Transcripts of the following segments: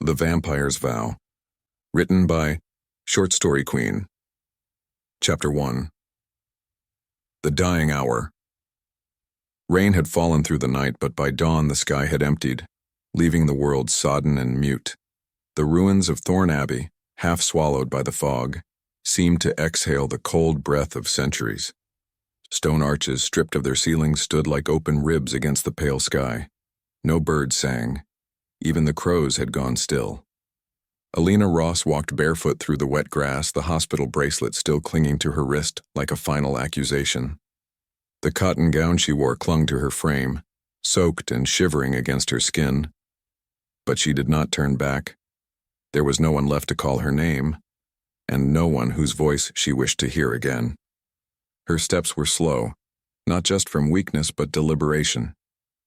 The Vampire's Vow. Written by Short Story Queen. Chapter 1. The Dying Hour. Rain had fallen through the night, but by dawn the sky had emptied, leaving the world sodden and mute. The ruins of Thorne Abbey, half swallowed by the fog, seemed to exhale the cold breath of centuries. Stone arches stripped of their ceilings stood like open ribs against the pale sky. No bird sang. Even the crows had gone still. Alina Ross walked barefoot through the wet grass, the hospital bracelet still clinging to her wrist like a final accusation. The cotton gown she wore clung to her frame, soaked and shivering against her skin. But she did not turn back. There was no one left to call her name, and no one whose voice she wished to hear again. Her steps were slow, not just from weakness but deliberation.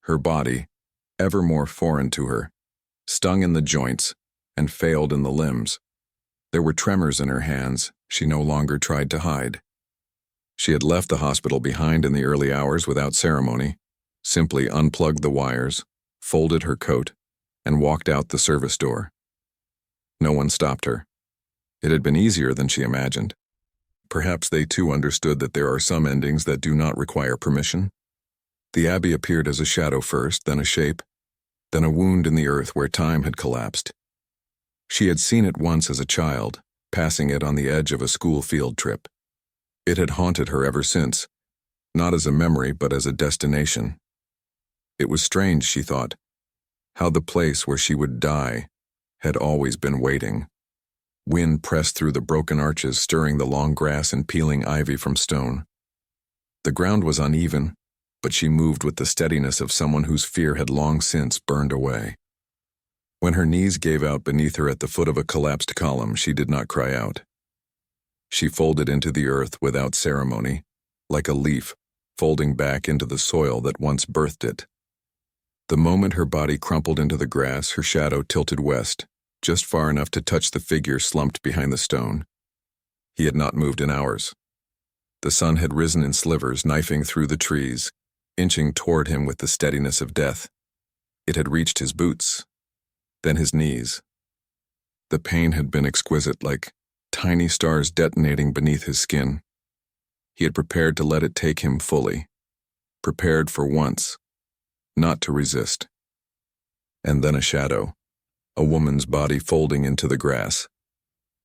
Her body, ever more foreign to her, stung in the joints and failed in the limbs. There were tremors in her hands she no longer tried to hide. She had left the hospital behind in the early hours without ceremony, simply unplugged the wires, folded her coat, and walked out the service door. No one stopped her. It had been easier than she imagined. Perhaps they too understood that there are some endings that do not require permission. The Abbey appeared as a shadow first, then a shape, then a wound in the earth where time had collapsed. She had seen it once as a child, passing it on the edge of a school field trip. It had haunted her ever since, not as a memory but as a destination. It was strange, she thought, how the place where she would die had always been waiting. Wind pressed through the broken arches, stirring the long grass and peeling ivy from stone. The ground was uneven, but she moved with the steadiness of someone whose fear had long since burned away. When her knees gave out beneath her at the foot of a collapsed column, she did not cry out. She folded into the earth without ceremony, like a leaf folding back into the soil that once birthed it. The moment her body crumpled into the grass, her shadow tilted west, just far enough to touch the figure slumped behind the stone. He had not moved in hours. The sun had risen in slivers, knifing through the trees, inching toward him with the steadiness of death. It had reached his boots, then his knees. The pain had been exquisite, like tiny stars detonating beneath his skin. He had prepared to let it take him fully, prepared for once, not to resist. And then a shadow, a woman's body folding into the grass,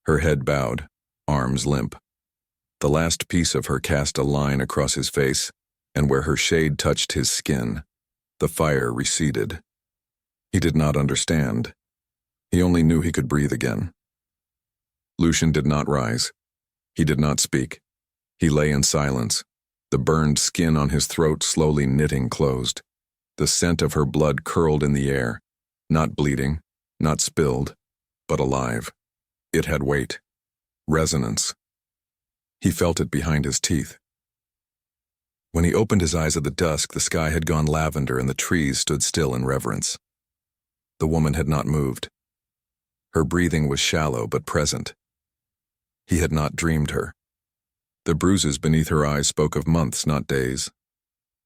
her head bowed, arms limp. The last piece of her cast a line across his face, and where her shade touched his skin, the fire receded. He did not understand. He only knew he could breathe again. Lucian did not rise. He did not speak. He lay in silence, the burned skin on his throat slowly knitting closed. The scent of her blood curled in the air, not bleeding, not spilled, but alive. It had weight, resonance. He felt it behind his teeth. When he opened his eyes at the dusk, the sky had gone lavender and the trees stood still in reverence. The woman had not moved. Her breathing was shallow but present. He had not dreamed her. The bruises beneath her eyes spoke of months, not days.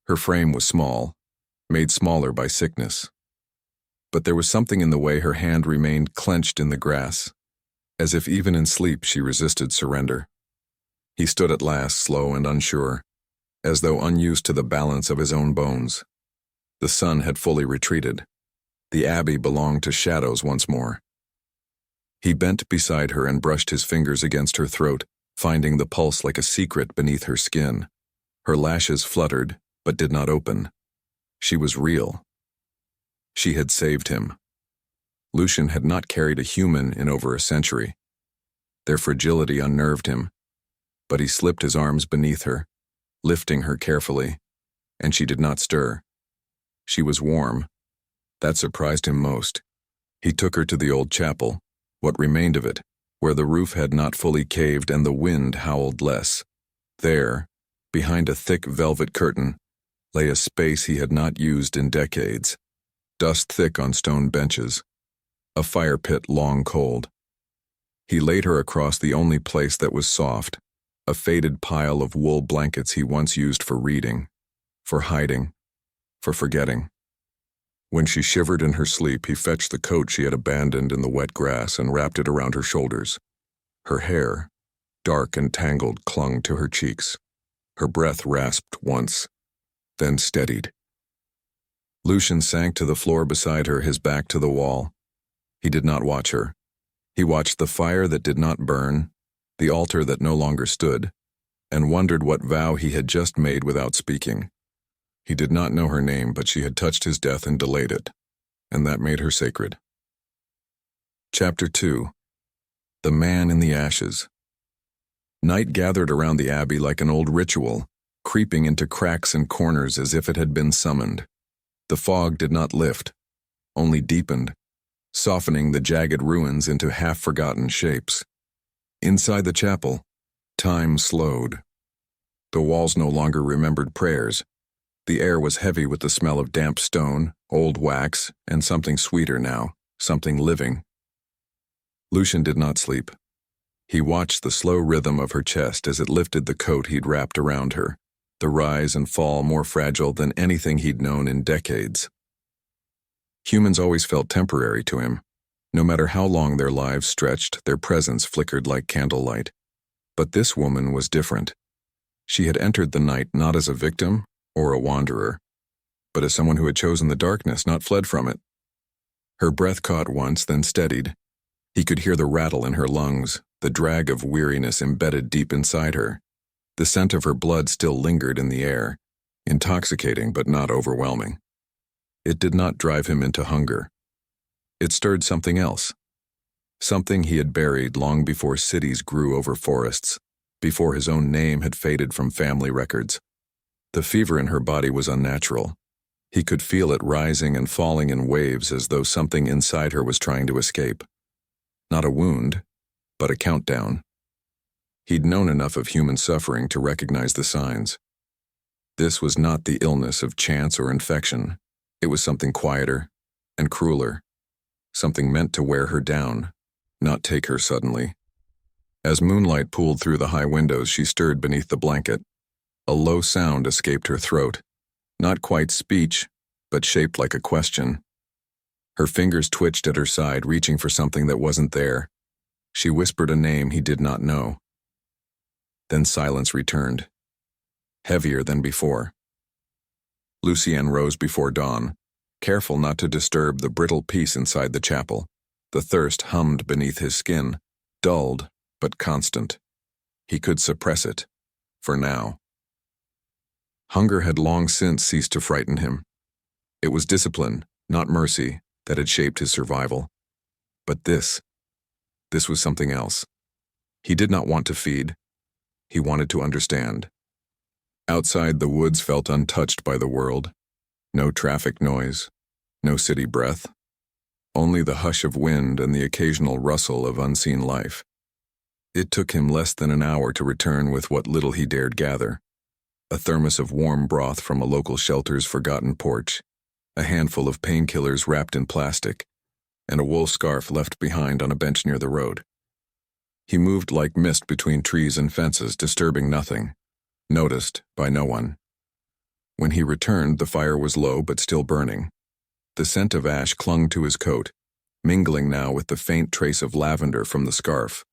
Her frame was small, made smaller by sickness. But there was something in the way her hand remained clenched in the grass, as if even in sleep she resisted surrender. He stood at last, slow and unsure, as though unused to the balance of his own bones. The sun had fully retreated. The Abbey belonged to shadows once more. He bent beside her and brushed his fingers against her throat, finding the pulse like a secret beneath her skin. Her lashes fluttered, but did not open. She was real. She had saved him. Lucian had not carried a human in over a century. Their fragility unnerved him, but he slipped his arms beneath her, lifting her carefully, and she did not stir. She was warm. That surprised him most. He took her to the old chapel, what remained of it, where the roof had not fully caved and the wind howled less. There, behind a thick velvet curtain, lay a space he had not used in decades, dust thick on stone benches, a fire pit long cold. He laid her across the only place that was soft, a faded pile of wool blankets he once used for reading, for hiding, for forgetting. When she shivered in her sleep, he fetched the coat she had abandoned in the wet grass and wrapped it around her shoulders. Her hair, dark and tangled, clung to her cheeks. Her breath rasped once, then steadied. Lucian sank to the floor beside her, his back to the wall. He did not watch her. He watched the fire that did not burn, the altar that no longer stood, and wondered what vow he had just made without speaking. He did not know her name, but she had touched his death and delayed it, and that made her sacred. Chapter 2. The Man in the Ashes. Night gathered around the abbey like an old ritual, creeping into cracks and corners as if it had been summoned. The fog did not lift, only deepened, softening the jagged ruins into half-forgotten shapes. Inside the chapel, time slowed. The walls no longer remembered prayers. The air was heavy with the smell of damp stone, old wax, and something sweeter now, something living. Lucian did not sleep. He watched the slow rhythm of her chest as it lifted the coat he'd wrapped around her, the rise and fall more fragile than anything he'd known in decades. Humans always felt temporary to him. No matter how long their lives stretched, their presence flickered like candlelight. But this woman was different. She had entered the night not as a victim or a wanderer, but as someone who had chosen the darkness, not fled from it. Her breath caught once, then steadied. He could hear the rattle in her lungs, the drag of weariness embedded deep inside her. The scent of her blood still lingered in the air, intoxicating but not overwhelming. It did not drive him into hunger. It stirred something else. Something he had buried long before cities grew over forests, before his own name had faded from family records. The fever in her body was unnatural. He could feel it rising and falling in waves as though something inside her was trying to escape. Not a wound, but a countdown. He'd known enough of human suffering to recognize the signs. This was not the illness of chance or infection. It was something quieter and crueler, something meant to wear her down, not take her suddenly. As moonlight pooled through the high windows, she stirred beneath the blanket. A low sound escaped her throat, not quite speech, but shaped like a question. Her fingers twitched at her side, reaching for something that wasn't there. She whispered a name he did not know. Then silence returned, heavier than before. Lucien rose before dawn, careful not to disturb the brittle peace inside the chapel. The thirst hummed beneath his skin, dulled but constant. He could suppress it, for now. Hunger had long since ceased to frighten him. It was discipline, not mercy, that had shaped his survival. But this was something else. He did not want to feed. He wanted to understand. Outside, the woods felt untouched by the world. No traffic noise, no city breath. Only the hush of wind and the occasional rustle of unseen life. It took him less than an hour to return with what little he dared gather. A thermos of warm broth from a local shelter's forgotten porch, a handful of painkillers wrapped in plastic, and a wool scarf left behind on a bench near the road. He moved like mist between trees and fences, disturbing nothing, noticed by no one. When he returned, the fire was low but still burning. The scent of ash clung to his coat, mingling now with the faint trace of lavender from the scarf.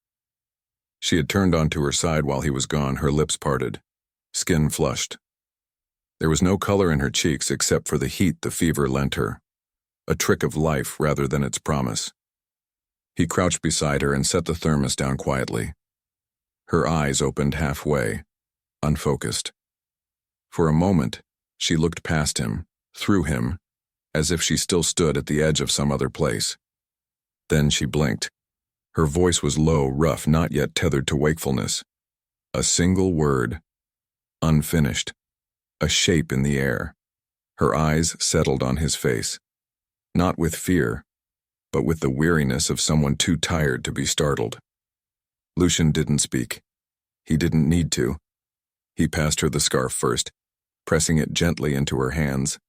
She had turned onto her side while he was gone, her lips parted, skin flushed. There was no color in her cheeks except for the heat the fever lent her, a trick of life rather than its promise. He crouched beside her and set the thermos down quietly. Her eyes opened halfway, unfocused. For a moment, she looked past him, through him, as if she still stood at the edge of some other place. Then she blinked. Her voice was low, rough, not yet tethered to wakefulness. A single word, unfinished, a shape in the air. Her eyes settled on his face, not with fear, but with the weariness of someone too tired to be startled. Lucian didn't speak. He didn't need to. He passed her the scarf first, pressing it gently into her hands.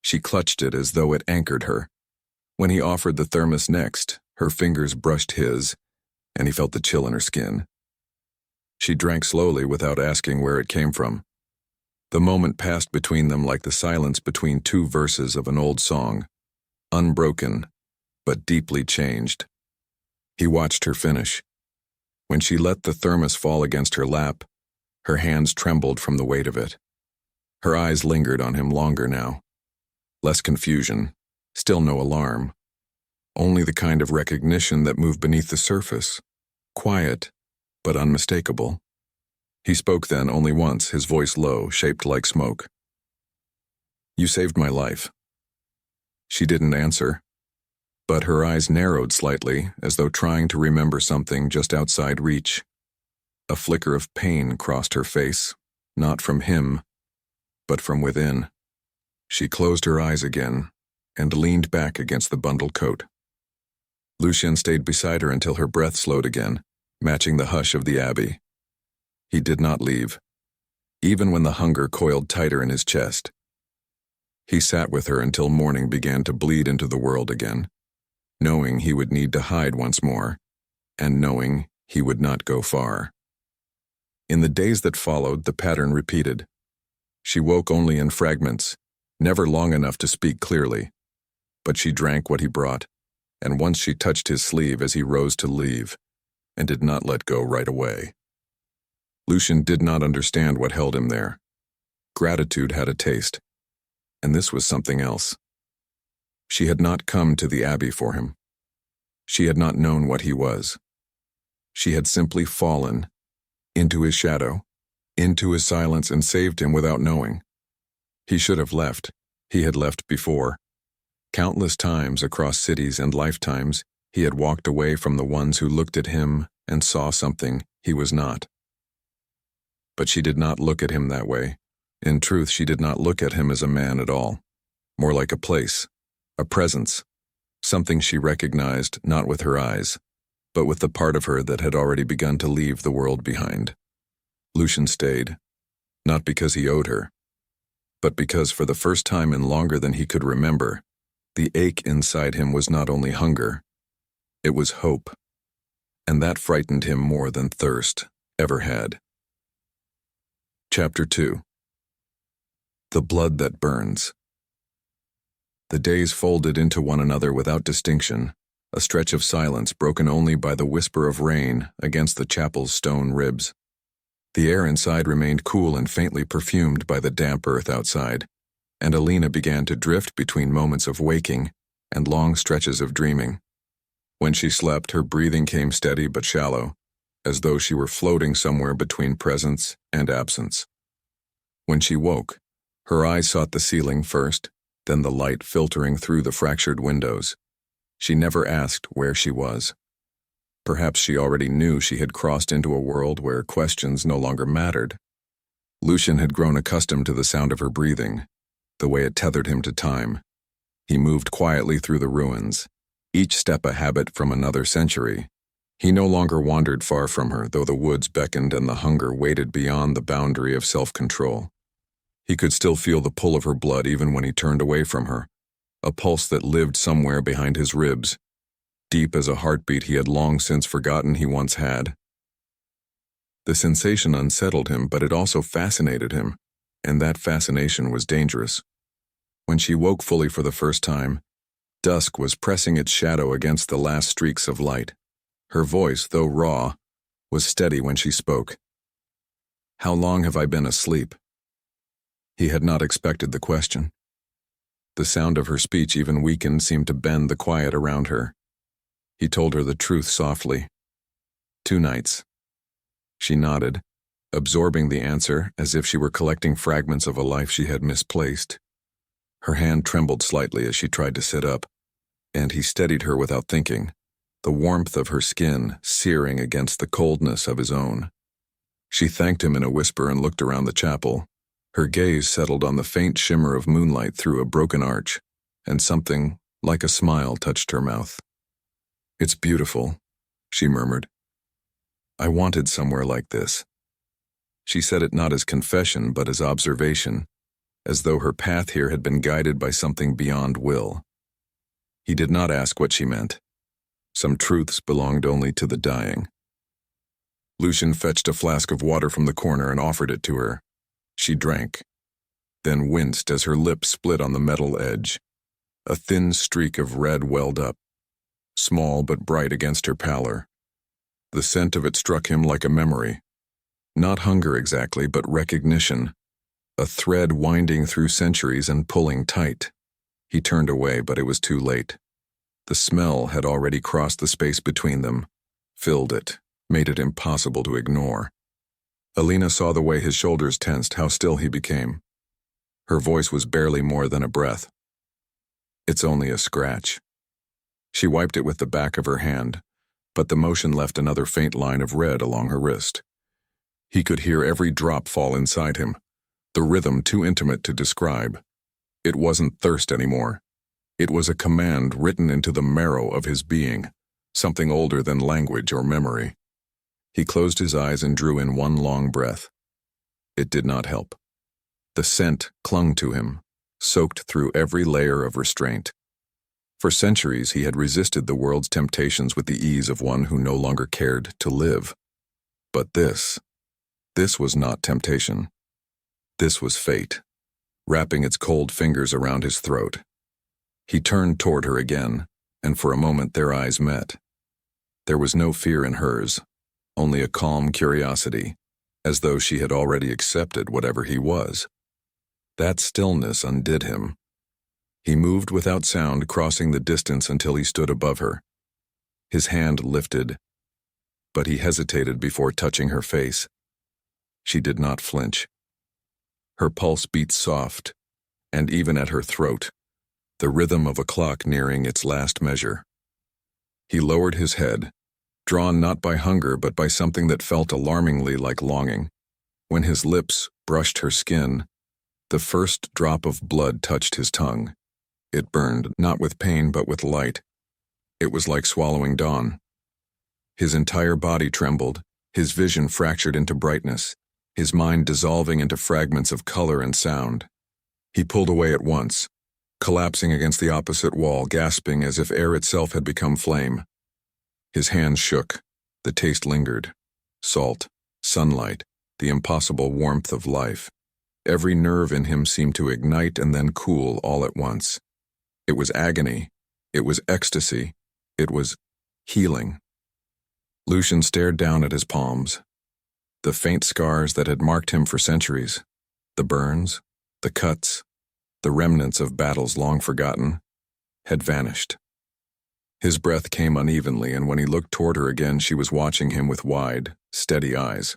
She clutched it as though it anchored her. When he offered the thermos next, her fingers brushed his, and he felt the chill in her skin. She drank slowly without asking where it came from. The moment passed between them like the silence between two verses of an old song, unbroken, but deeply changed. He watched her finish. When she let the thermos fall against her lap, her hands trembled from the weight of it. Her eyes lingered on him longer now. Less confusion, still no alarm. Only the kind of recognition that moved beneath the surface. Quiet, but unmistakable. He spoke then only once, his voice low, shaped like smoke. "You saved my life." She didn't answer, but her eyes narrowed slightly, as though trying to remember something just outside reach. A flicker of pain crossed her face, not from him, but from within. She closed her eyes again and leaned back against the bundled coat. Lucien stayed beside her until her breath slowed again, matching the hush of the Abbey. He did not leave, even when the hunger coiled tighter in his chest. He sat with her until morning began to bleed into the world again, knowing he would need to hide once more, and knowing he would not go far. In the days that followed, the pattern repeated. She woke only in fragments, never long enough to speak clearly, but she drank what he brought, and once she touched his sleeve as he rose to leave, and did not let go right away. Lucien did not understand what held him there. Gratitude had a taste, and this was something else. She had not come to the Abbey for him. She had not known what he was. She had simply fallen into his shadow, into his silence, and saved him without knowing. He should have left. He had left before. Countless times across cities and lifetimes, he had walked away from the ones who looked at him and saw something he was not. But she did not look at him that way. In truth, she did not look at him as a man at all. More like a place, a presence, something she recognized not with her eyes, but with the part of her that had already begun to leave the world behind. Lucien stayed, not because he owed her, but because for the first time in longer than he could remember, the ache inside him was not only hunger, it was hope, and that frightened him more than thirst ever had. Chapter 2. The Blood That Burns. The days folded into one another without distinction, a stretch of silence broken only by the whisper of rain against the chapel's stone ribs. The air inside remained cool and faintly perfumed by the damp earth outside, and Alina began to drift between moments of waking and long stretches of dreaming. When she slept, her breathing came steady but shallow, as though she were floating somewhere between presence and absence. When she woke, her eyes sought the ceiling first, then the light filtering through the fractured windows. She never asked where she was. Perhaps she already knew she had crossed into a world where questions no longer mattered. Lucien had grown accustomed to the sound of her breathing, the way it tethered him to time. He moved quietly through the ruins, each step a habit from another century. He no longer wandered far from her, though the woods beckoned and the hunger waited beyond the boundary of self-control. He could still feel the pull of her blood even when he turned away from her, a pulse that lived somewhere behind his ribs, deep as a heartbeat he had long since forgotten he once had. The sensation unsettled him, but it also fascinated him, and that fascination was dangerous. When she woke fully for the first time, dusk was pressing its shadow against the last streaks of light. Her voice, though raw, was steady when she spoke. "How long have I been asleep?" He had not expected the question. The sound of her speech, even weakened, seemed to bend the quiet around her. He told her the truth softly. 2 nights. She nodded, absorbing the answer as if she were collecting fragments of a life she had misplaced. Her hand trembled slightly as she tried to sit up, and he steadied her without thinking, the warmth of her skin searing against the coldness of his own. She thanked him in a whisper and looked around the chapel. Her gaze settled on the faint shimmer of moonlight through a broken arch, and something like a smile touched her mouth. "It's beautiful," she murmured. "I wanted somewhere like this." She said it not as confession but as observation, as though her path here had been guided by something beyond will. He did not ask what she meant. Some truths belonged only to the dying. Lucien fetched a flask of water from the corner and offered it to her. She drank, then winced as her lips split on the metal edge. A thin streak of red welled up, small but bright against her pallor. The scent of it struck him like a memory. Not hunger exactly, but recognition. A thread winding through centuries and pulling tight. He turned away, but it was too late. The smell had already crossed the space between them, filled it, made it impossible to ignore. Alina saw the way his shoulders tensed, how still he became. Her voice was barely more than a breath. "It's only a scratch." She wiped it with the back of her hand, but the motion left another faint line of red along her wrist. He could hear every drop fall inside him, the rhythm too intimate to describe. It wasn't thirst anymore. It was a command written into the marrow of his being, something older than language or memory. He closed his eyes and drew in one long breath. It did not help. The scent clung to him, soaked through every layer of restraint. For centuries he had resisted the world's temptations with the ease of one who no longer cared to live. But this was not temptation. This was fate, wrapping its cold fingers around his throat. He turned toward her again, and for a moment their eyes met. There was no fear in hers, only a calm curiosity, as though she had already accepted whatever he was. That stillness undid him. He moved without sound, crossing the distance until he stood above her. His hand lifted, but he hesitated before touching her face. She did not flinch. Her pulse beat soft, and even at her throat, the rhythm of a clock nearing its last measure. He lowered his head, drawn not by hunger but by something that felt alarmingly like longing. When his lips brushed her skin, the first drop of blood touched his tongue. It burned, not with pain but with light. It was like swallowing dawn. His entire body trembled, his vision fractured into brightness, his mind dissolving into fragments of color and sound. He pulled away at once, collapsing against the opposite wall, gasping as if air itself had become flame. His hands shook, the taste lingered. Salt, sunlight, the impossible warmth of life. Every nerve in him seemed to ignite and then cool all at once. It was agony. It was ecstasy. It was healing. Lucian stared down at his palms. The faint scars that had marked him for centuries, the burns, the cuts, the remnants of battles long forgotten, had vanished. His breath came unevenly, and when he looked toward her again, she was watching him with wide, steady eyes.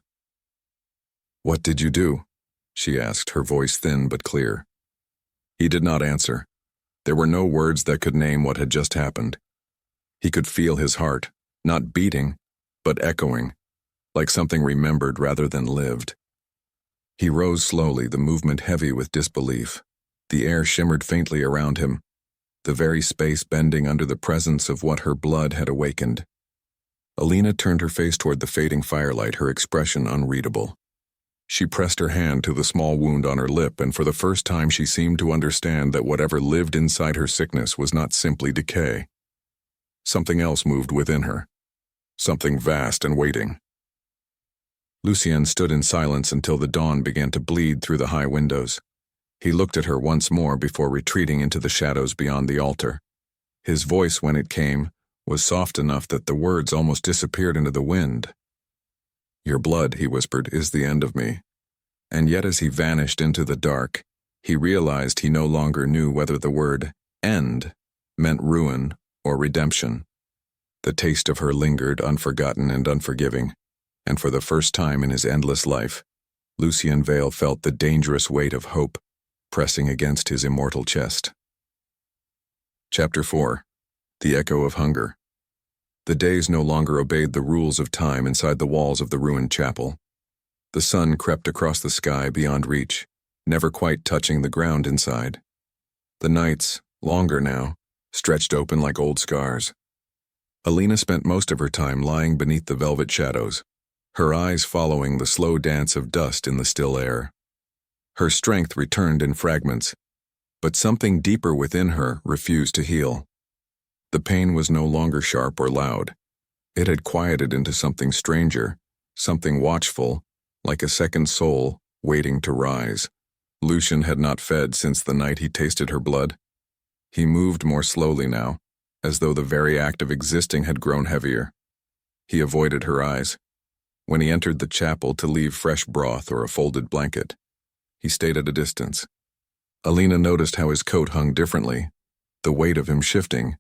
"What did you do?" she asked, her voice thin but clear. He did not answer. There were no words that could name what had just happened. He could feel his heart, not beating, but echoing, like something remembered rather than lived. He rose slowly, the movement heavy with disbelief. The air shimmered faintly around him, the very space bending under the presence of what her blood had awakened. Alina turned her face toward the fading firelight, her expression unreadable. She pressed her hand to the small wound on her lip, and for the first time she seemed to understand that whatever lived inside her sickness was not simply decay. Something else moved within her, something vast and waiting. Lucien stood in silence until the dawn began to bleed through the high windows. He looked at her once more before retreating into the shadows beyond the altar. His voice, when it came, was soft enough that the words almost disappeared into the wind. "Your blood," he whispered, "is the end of me." And yet as he vanished into the dark, he realized he no longer knew whether the word end meant ruin or redemption. The taste of her lingered, unforgotten and unforgiving, and for the first time in his endless life, Lucien Vale felt the dangerous weight of hope pressing against his immortal chest. Chapter 4. The Echo of Hunger. The days no longer obeyed the rules of time inside the walls of the ruined chapel. The sun crept across the sky beyond reach, never quite touching the ground inside. The nights, longer now, stretched open like old scars. Alina spent most of her time lying beneath the velvet shadows, her eyes following the slow dance of dust in the still air. Her strength returned in fragments, but something deeper within her refused to heal. The pain was no longer sharp or loud. It had quieted into something stranger, something watchful, like a second soul waiting to rise. Lucien had not fed since the night he tasted her blood. He moved more slowly now, as though the very act of existing had grown heavier. He avoided her eyes. When he entered the chapel to leave fresh broth or a folded blanket, he stayed at a distance. Alina noticed how his coat hung differently, the weight of him shifting.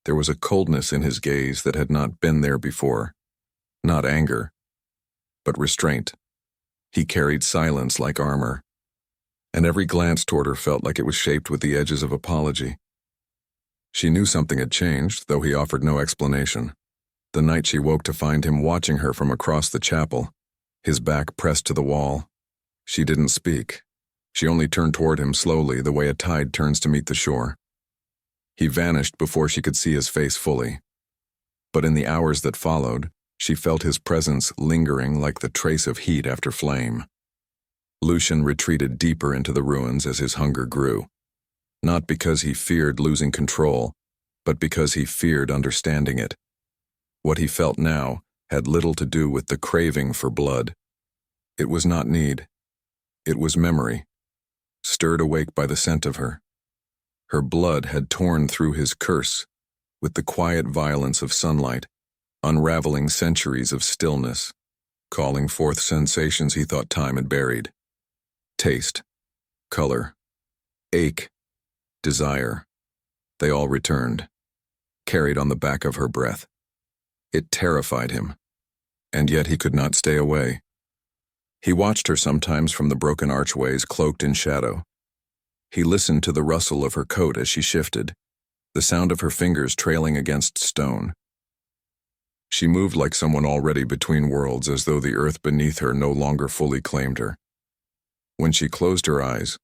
There was a coldness in his gaze that had not been there before. Not anger, but restraint. He carried silence like armor, and every glance toward her felt like it was shaped with the edges of apology. She knew something had changed, though he offered no explanation. The night she woke to find him watching her from across the chapel, his back pressed to the wall. She didn't speak. She only turned toward him slowly, the way a tide turns to meet the shore. He vanished before she could see his face fully. But in the hours that followed, she felt his presence lingering like the trace of heat after flame. Lucian retreated deeper into the ruins as his hunger grew. Not because he feared losing control, but because he feared understanding it. What he felt now had little to do with the craving for blood. It was not need. It was memory, stirred awake by the scent of her. Her blood had torn through his curse with the quiet violence of sunlight, unraveling centuries of stillness, calling forth sensations he thought time had buried. Taste, color, ache, desire. They all returned, carried on the back of her breath. It terrified him, and yet he could not stay away. He watched her sometimes from the broken archways cloaked in shadow. He listened to the rustle of her coat as she shifted, the sound of her fingers trailing against stone. She moved like someone already between worlds, as though the earth beneath her no longer fully claimed her. When she closed her eyes,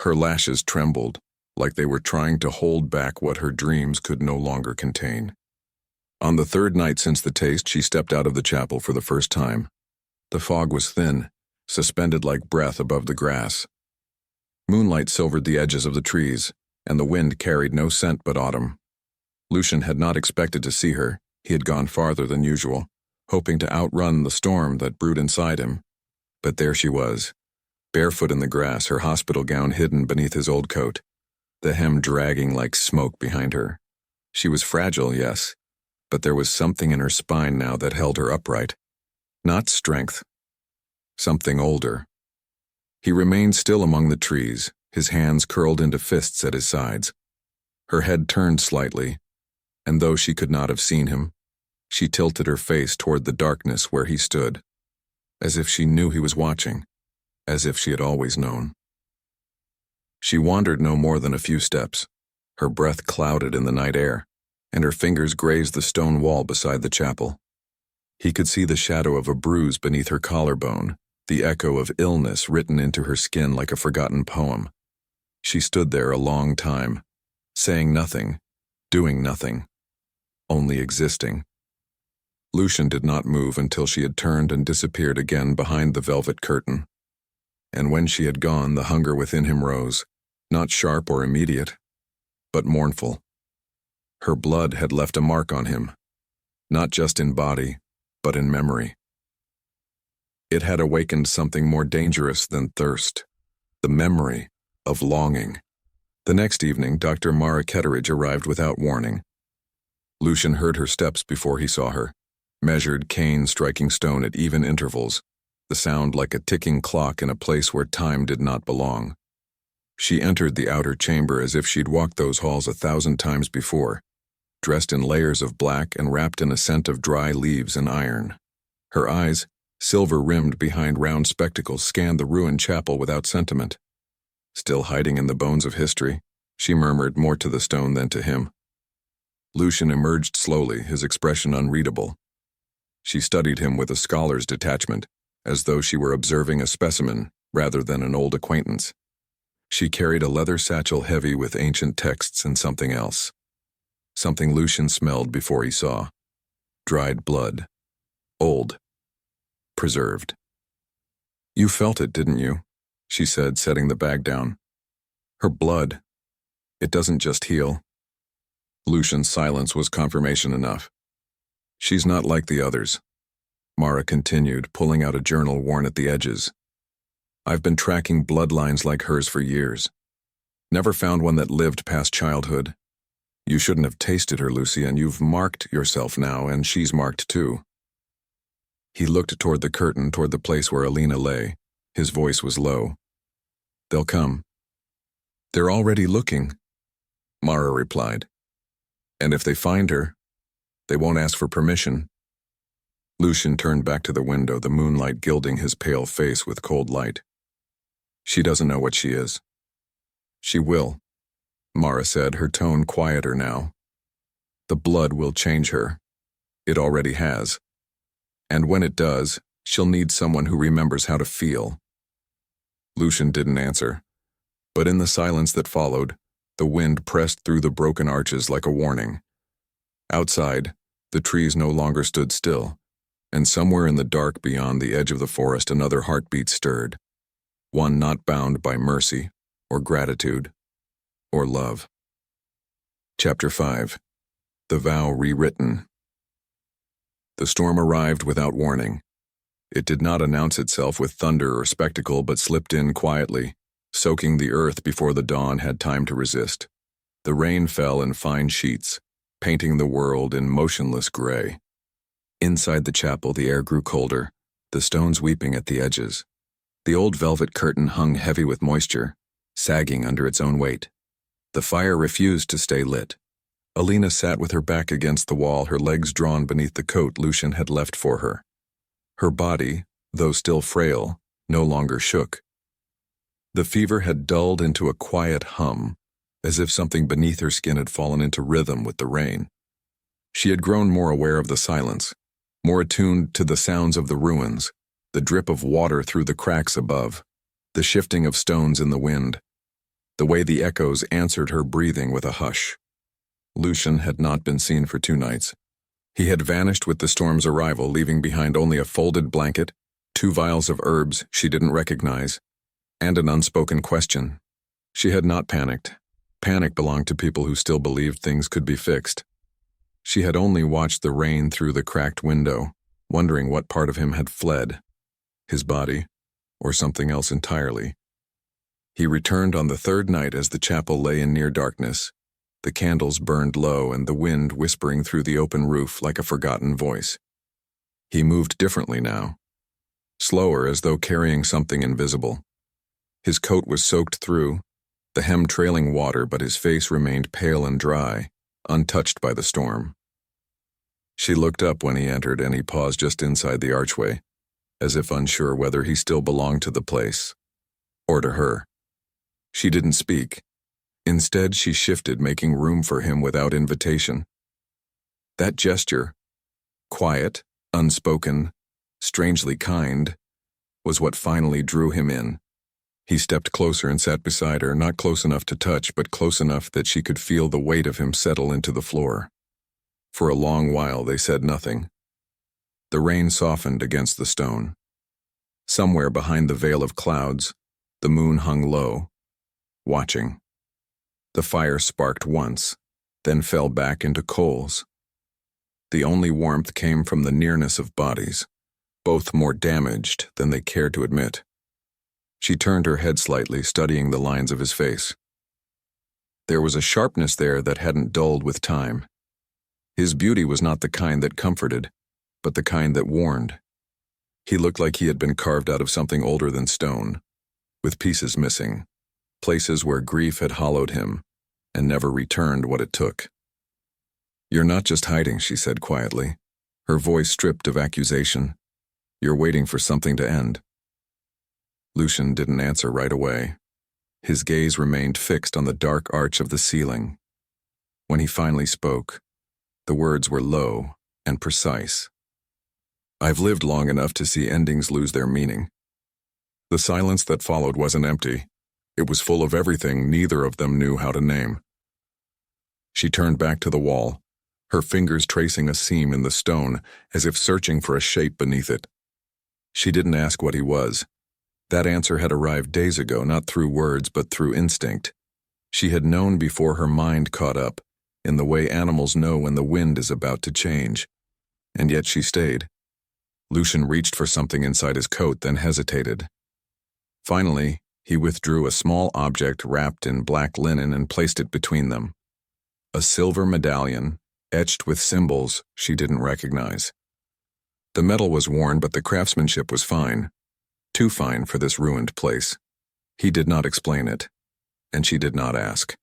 her lashes trembled, like they were trying to hold back what her dreams could no longer contain. On the third night since the taste, she stepped out of the chapel for the first time. The fog was thin, suspended like breath above the grass. Moonlight silvered the edges of the trees, and the wind carried no scent but autumn. Lucian had not expected to see her. He had gone farther than usual, hoping to outrun the storm that brewed inside him. But there she was, barefoot in the grass, her hospital gown hidden beneath his old coat, the hem dragging like smoke behind her. She was fragile, yes, but there was something in her spine now that held her upright. Not strength. Something older. He remained still among the trees, his hands curled into fists at his sides. Her head turned slightly, and though she could not have seen him, she tilted her face toward the darkness where he stood, as if she knew he was watching, as if she had always known. She wandered no more than a few steps, her breath clouded in the night air, and her fingers grazed the stone wall beside the chapel. He could see the shadow of a bruise beneath her collarbone, the echo of illness written into her skin like a forgotten poem. She stood there a long time, saying nothing, doing nothing, only existing. Lucian did not move until she had turned and disappeared again behind the velvet curtain. And when she had gone, the hunger within him rose, not sharp or immediate, but mournful. Her blood had left a mark on him, not just in body, but in memory. It had awakened something more dangerous than thirst, the memory of longing. The next evening, Dr. Mara Ketteridge arrived without warning. Lucian heard her steps before he saw her, measured cane striking stone at even intervals, the sound like a ticking clock in a place where time did not belong. She entered the outer chamber as if she'd walked those halls 1,000 times before, dressed in layers of black and wrapped in a scent of dry leaves and iron. Her eyes, silver-rimmed behind round spectacles, scanned the ruined chapel without sentiment. Still hiding in the bones of history, she murmured more to the stone than to him. Lucian emerged slowly, his expression unreadable. She studied him with a scholar's detachment, as though she were observing a specimen rather than an old acquaintance. She carried a leather satchel heavy with ancient texts and something else. Something Lucian smelled before he saw. Dried blood. Old. Preserved. "You felt it, didn't you?" she said, setting the bag down. "Her blood. It doesn't just heal." Lucian's silence was confirmation enough. "She's not like the others," Mara continued, pulling out a journal worn at the edges. "I've been tracking bloodlines like hers for years. Never found one that lived past childhood. You shouldn't have tasted her, Lucy, and you've marked yourself now, and she's marked too. He looked toward the curtain, toward the place where Alina lay. His voice was low. They'll come. They're already looking, Mara replied. And if they find her, they won't ask for permission. Lucian turned back to the window, the moonlight gilding his pale face with cold light. She doesn't know what she is. She will, Mara said, her tone quieter now. The blood will change her. It already has. And when it does, she'll need someone who remembers how to feel. Lucian didn't answer, but in the silence that followed, the wind pressed through the broken arches like a warning. Outside, the trees no longer stood still, and somewhere in the dark beyond the edge of the forest another heartbeat stirred, one not bound by mercy, or gratitude, or love. Chapter 5. The Vow Rewritten. The storm arrived without warning. It did not announce itself with thunder or spectacle, but slipped in quietly, soaking the earth before the dawn had time to resist. The rain fell in fine sheets, painting the world in motionless gray. Inside the chapel, the air grew colder, the stones weeping at the edges. The old velvet curtain hung heavy with moisture, sagging under its own weight. The fire refused to stay lit. Alina sat with her back against the wall, her legs drawn beneath the coat Lucian had left for her. Her body, though still frail, no longer shook. The fever had dulled into a quiet hum, as if something beneath her skin had fallen into rhythm with the rain. She had grown more aware of the silence, more attuned to the sounds of the ruins, the drip of water through the cracks above, the shifting of stones in the wind, the way the echoes answered her breathing with a hush. Lucian had not been seen for 2 nights. He had vanished with the storm's arrival, leaving behind only a folded blanket, 2 vials of herbs she didn't recognize, and an unspoken question. She had not panicked. Panic belonged to people who still believed things could be fixed. She had only watched the rain through the cracked window, wondering what part of him had fled, his body, or something else entirely. He returned on the 3rd night as the chapel lay in near darkness. The candles burned low and the wind whispering through the open roof like a forgotten voice. He moved differently now, slower as though carrying something invisible. His coat was soaked through, the hem trailing water, but his face remained pale and dry, untouched by the storm. She looked up when he entered, and he paused just inside the archway, as if unsure whether he still belonged to the place, or to her. She didn't speak. Instead, she shifted, making room for him without invitation. That gesture, quiet, unspoken, strangely kind, was what finally drew him in. He stepped closer and sat beside her, not close enough to touch, but close enough that she could feel the weight of him settle into the floor. For a long while they said nothing. The rain softened against the stone. Somewhere behind the veil of clouds, the moon hung low, watching. The fire sparked once, then fell back into coals. The only warmth came from the nearness of bodies, both more damaged than they cared to admit. She turned her head slightly, studying the lines of his face. There was a sharpness there that hadn't dulled with time. His beauty was not the kind that comforted, but the kind that warned. He looked like he had been carved out of something older than stone, with pieces missing, places where grief had hollowed him and never returned what it took. "You're not just hiding," she said quietly, her voice stripped of accusation. "You're waiting for something to end." Lucian didn't answer right away. His gaze remained fixed on the dark arch of the ceiling. When he finally spoke, the words were low and precise. "I've lived long enough to see endings lose their meaning." The silence that followed wasn't empty. It was full of everything neither of them knew how to name. She turned back to the wall, her fingers tracing a seam in the stone as if searching for a shape beneath it. She didn't ask what he was. That answer had arrived days ago, not through words but through instinct. She had known before her mind caught up, in the way animals know when the wind is about to change. And yet she stayed. Lucian reached for something inside his coat, then hesitated. Finally, He withdrew a small object wrapped in black linen and placed it between them. A silver medallion, etched with symbols she didn't recognize. The metal was worn, but the craftsmanship was fine. Too fine for this ruined place. He did not explain it, and she did not ask.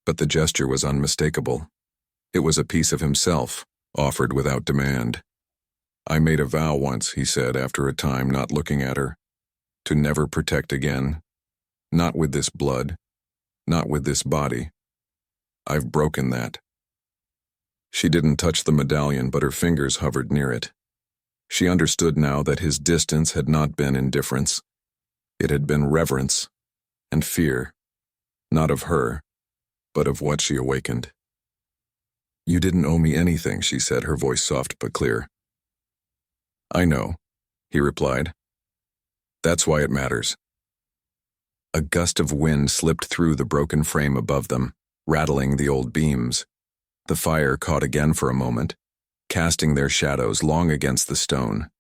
But the gesture was unmistakable. It was a piece of himself, offered without demand. "I made a vow once," he said after a time, not looking at her, "to never protect again. Not with this blood. Not with this body. I've broken that." She didn't touch the medallion, but her fingers hovered near it. She understood now that his distance had not been indifference. It had been reverence and fear, not of her, but of what she awakened. "You didn't owe me anything," she said, her voice soft but clear. "I know," he replied. "That's why it matters." A gust of wind slipped through the broken frame above them, rattling the old beams. The fire caught again for a moment, casting their shadows long against the stone.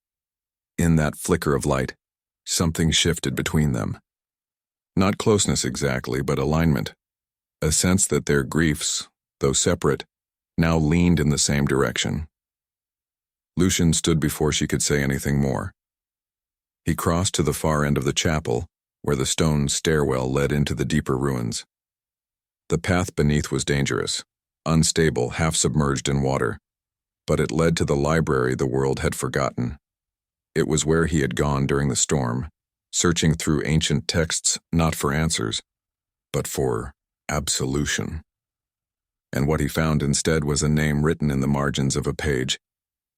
In that flicker of light, something shifted between them. Not closeness exactly, but alignment. A sense that their griefs, though separate, now leaned in the same direction. Lucian stood before she could say anything more. He crossed to the far end of the chapel, where the stone stairwell led into the deeper ruins. The path beneath was dangerous, unstable, half submerged in water, but it led to the library the world had forgotten. It was where he had gone during the storm, searching through ancient texts not for answers, but for absolution. And what he found instead was a name written in the margins of a page,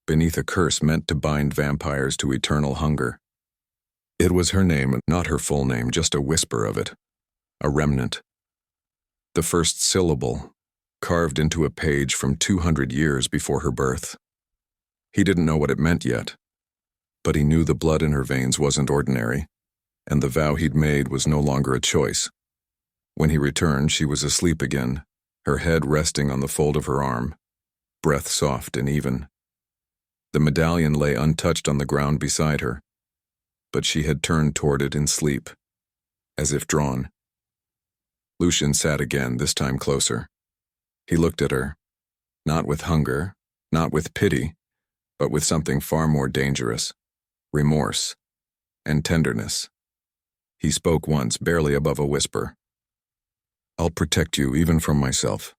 beneath a curse meant to bind vampires to eternal hunger. It was her name, not her full name, just a whisper of it, a remnant. The first syllable, carved into a page from 200 years before her birth. He didn't know what it meant yet, but he knew the blood in her veins wasn't ordinary, and the vow he'd made was no longer a choice. When he returned, she was asleep again, her head resting on the fold of her arm, breath soft and even. The medallion lay untouched on the ground beside her, but she had turned toward it in sleep, as if drawn. Lucian sat again, this time closer. He looked at her, not with hunger, not with pity, but with something far more dangerous, remorse and tenderness. He spoke once, barely above a whisper. "I'll protect you, even from myself."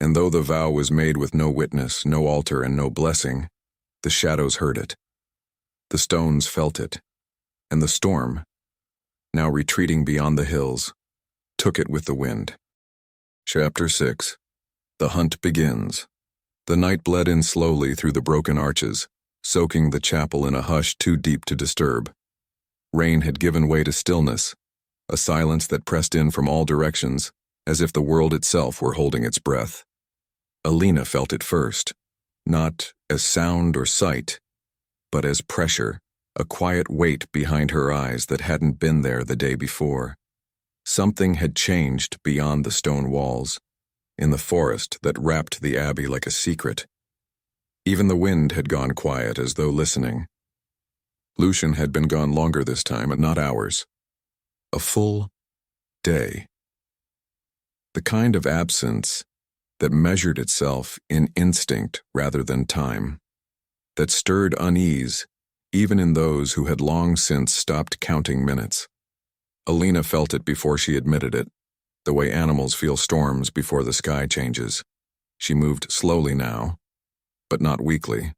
And though the vow was made with no witness, no altar, and no blessing, the shadows heard it. The stones felt it, and the storm, now retreating beyond the hills, took it with the wind. Chapter 6. The Hunt Begins. The night bled in slowly through the broken arches, soaking the chapel in a hush too deep to disturb. Rain had given way to stillness, a silence that pressed in from all directions, as if the world itself were holding its breath. Alina felt it first, not as sound or sight, but as pressure, a quiet weight behind her eyes that hadn't been there the day before. Something had changed beyond the stone walls, in the forest that wrapped the abbey like a secret. Even the wind had gone quiet, as though listening. Lucian had been gone longer this time, and not hours. A full day. The kind of absence that measured itself in instinct rather than time, that stirred unease even in those who had long since stopped counting minutes. Alina felt it before she admitted it, the way animals feel storms before the sky changes. She moved slowly now, but not weakly.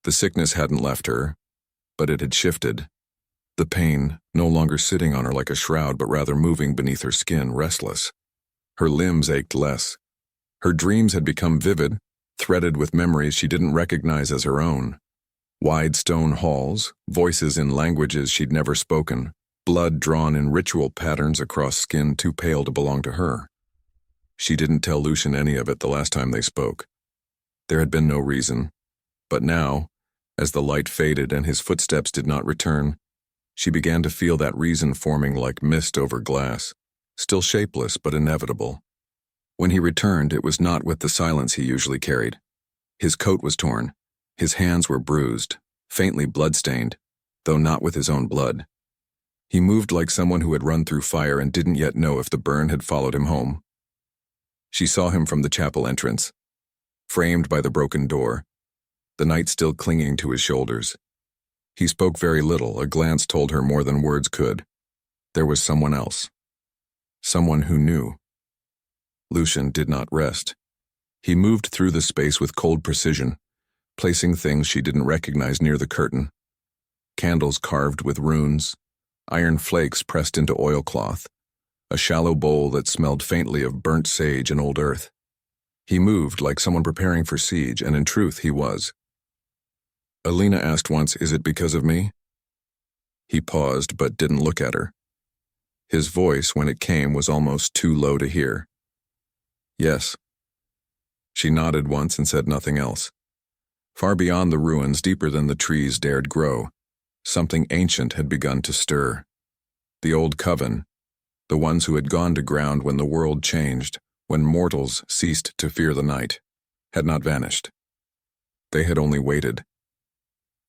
The sickness hadn't left her, but it had shifted. The pain no longer sitting on her like a shroud, but rather moving beneath her skin, restless. Her limbs ached less. Her dreams had become vivid, threaded with memories she didn't recognize as her own. Wide stone halls, voices in languages she'd never spoken, blood drawn in ritual patterns across skin too pale to belong to her. She didn't tell Lucian any of it the last time they spoke. There had been no reason, but now, as the light faded and his footsteps did not return, she began to feel that reason forming like mist over glass, still shapeless but inevitable. When he returned, it was not with the silence he usually carried. His coat was torn. His hands were bruised, faintly blood-stained, though not with his own blood. He moved like someone who had run through fire and didn't yet know if the burn had followed him home. She saw him from the chapel entrance, framed by the broken door, the night still clinging to his shoulders. He spoke very little, a glance told her more than words could. There was someone else. Someone who knew. Lucian did not rest. He moved through the space with cold precision, placing things she didn't recognize near the curtain. Candles carved with runes, iron flakes pressed into oilcloth, a shallow bowl that smelled faintly of burnt sage and old earth. He moved like someone preparing for siege, and in truth he was. Alina asked once, "Is it because of me?" He paused but didn't look at her. His voice, when it came, was almost too low to hear. "Yes." She nodded once and said nothing else. Far beyond the ruins, deeper than the trees dared grow, something ancient had begun to stir. The old coven, the ones who had gone to ground when the world changed, when mortals ceased to fear the night, had not vanished. They had only waited.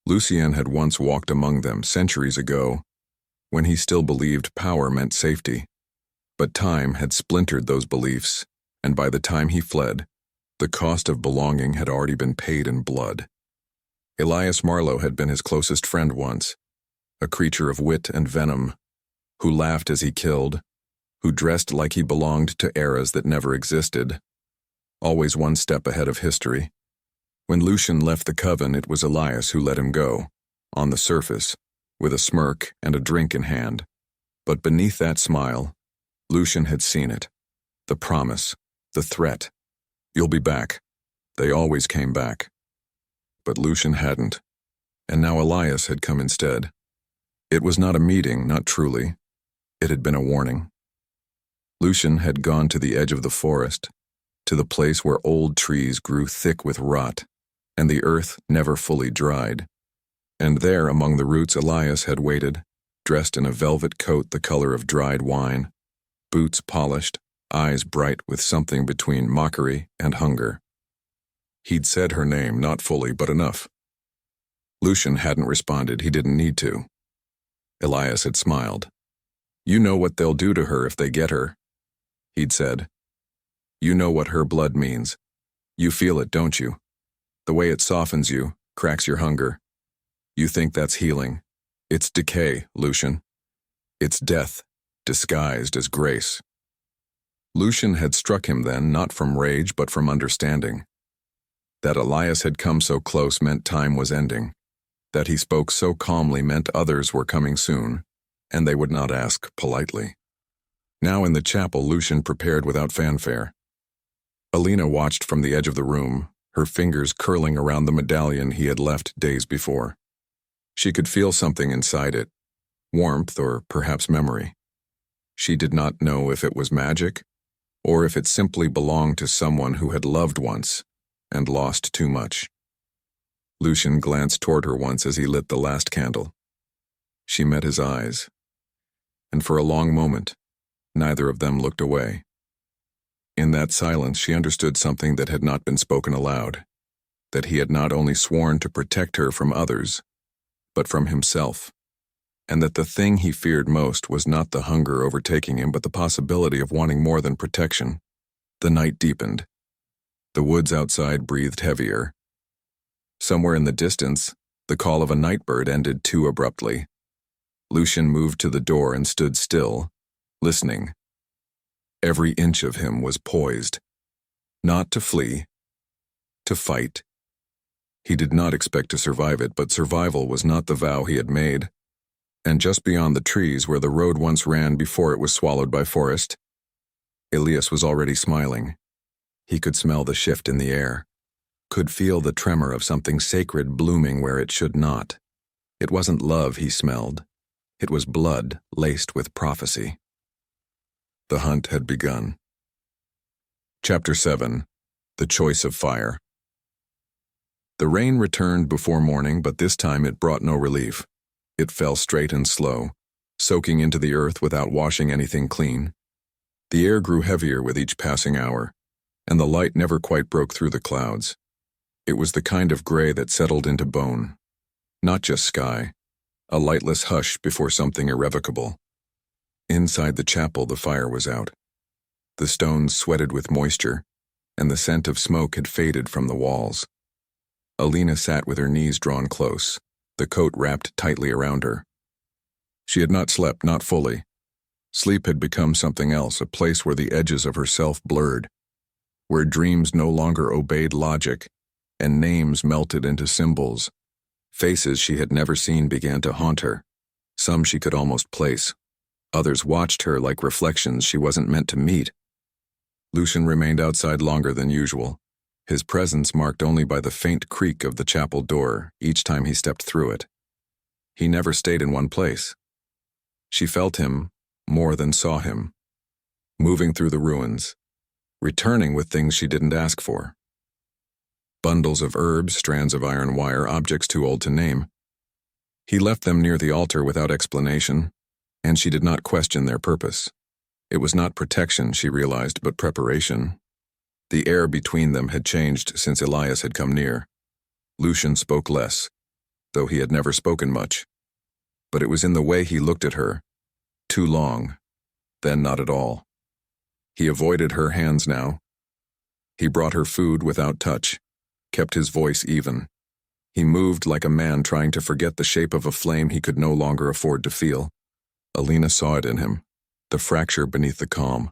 Lucien had once walked among them centuries ago, when he still believed power meant safety. But time had splintered those beliefs, and by the time he fled, the cost of belonging had already been paid in blood. Elias Marlowe had been his closest friend once, a creature of wit and venom, who laughed as he killed, who dressed like he belonged to eras that never existed, always one step ahead of history. When Lucian left the coven, it was Elias who let him go, on the surface, with a smirk and a drink in hand. But beneath that smile, Lucian had seen it. The promise, the threat. "You'll be back." They always came back. But Lucian hadn't, and now Elias had come instead. It was not a meeting, not truly. It had been a warning. Lucian had gone to the edge of the forest, to the place where old trees grew thick with rot, and the earth never fully dried. And there, among the roots, Elias had waited, dressed in a velvet coat the color of dried wine, boots polished, eyes bright with something between mockery and hunger. He'd said her name, not fully, but enough. Lucian hadn't responded, he didn't need to. Elias had smiled. "You know what they'll do to her if they get her," he'd said. "You know what her blood means. You feel it, don't you? The way it softens you, cracks your hunger. You think that's healing. It's decay, Lucian. It's death, disguised as grace." Lucian had struck him then, not from rage but from understanding. That Elias had come so close meant time was ending. That he spoke so calmly meant others were coming soon, and they would not ask politely. Now in the chapel, Lucian prepared without fanfare. Alina watched from the edge of the room, her fingers curling around the medallion he had left days before. She could feel something inside it, warmth or perhaps memory. She did not know if it was magic, or if it simply belonged to someone who had loved once and lost too much. Lucian glanced toward her once as he lit the last candle. She met his eyes, and for a long moment, neither of them looked away. In that silence, she understood something that had not been spoken aloud, that he had not only sworn to protect her from others, but from himself, and that the thing he feared most was not the hunger overtaking him, but the possibility of wanting more than protection. The night deepened. The woods outside breathed heavier. Somewhere in the distance, the call of a nightbird ended too abruptly. Lucian moved to the door and stood still, listening. Every inch of him was poised, not to flee, to fight. He did not expect to survive it, but survival was not the vow he had made. And just beyond the trees where the road once ran before it was swallowed by forest, Elias was already smiling. He could smell the shift in the air, could feel the tremor of something sacred blooming where it should not. It wasn't love he smelled. It was blood laced with prophecy. The hunt had begun. Chapter 7. The Choice of Fire. The rain returned before morning, but this time it brought no relief. It fell straight and slow, soaking into the earth without washing anything clean. The air grew heavier with each passing hour, and the light never quite broke through the clouds. It was the kind of gray that settled into bone. Not just sky, a lightless hush before something irrevocable. Inside the chapel, the fire was out. The stones sweated with moisture, and the scent of smoke had faded from the walls. Alina sat with her knees drawn close, the coat wrapped tightly around her. She had not slept, not fully. Sleep had become something else, a place where the edges of herself blurred, where dreams no longer obeyed logic, and names melted into symbols. Faces she had never seen began to haunt her. Some she could almost place. Others watched her like reflections she wasn't meant to meet. Lucian remained outside longer than usual, his presence marked only by the faint creak of the chapel door each time he stepped through it. He never stayed in one place. She felt him more than saw him, moving through the ruins, returning with things she didn't ask for. Bundles of herbs, strands of iron wire, objects too old to name. He left them near the altar without explanation, and she did not question their purpose. It was not protection, she realized, but preparation. The air between them had changed since Elias had come near. Lucian spoke less, though he had never spoken much. But it was in the way he looked at her. Too long, then not at all. He avoided her hands now. He brought her food without touch, kept his voice even. He moved like a man trying to forget the shape of a flame he could no longer afford to feel. Alina saw it in him, the fracture beneath the calm,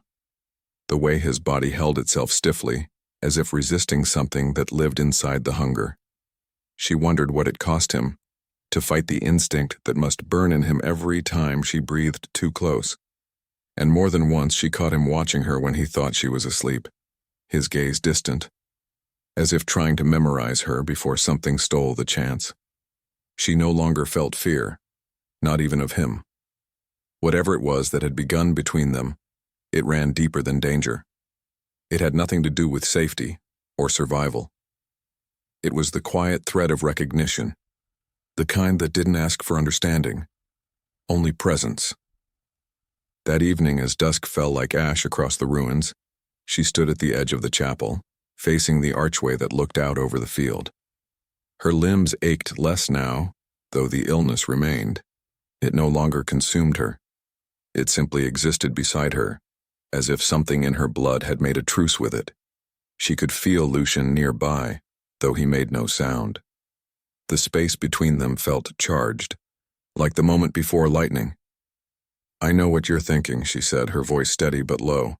the way his body held itself stiffly, as if resisting something that lived inside the hunger. She wondered what it cost him, to fight the instinct that must burn in him every time she breathed too close. And more than once she caught him watching her when he thought she was asleep, his gaze distant, as if trying to memorize her before something stole the chance. She no longer felt fear, not even of him. Whatever it was that had begun between them, it ran deeper than danger. It had nothing to do with safety or survival. It was the quiet thread of recognition, the kind that didn't ask for understanding, only presence. That evening, as dusk fell like ash across the ruins, she stood at the edge of the chapel, facing the archway that looked out over the field. Her limbs ached less now, though the illness remained. It no longer consumed her. It simply existed beside her, as if something in her blood had made a truce with it. She could feel Lucian nearby, though he made no sound. The space between them felt charged, like the moment before lightning. "I know what you're thinking," she said, her voice steady but low.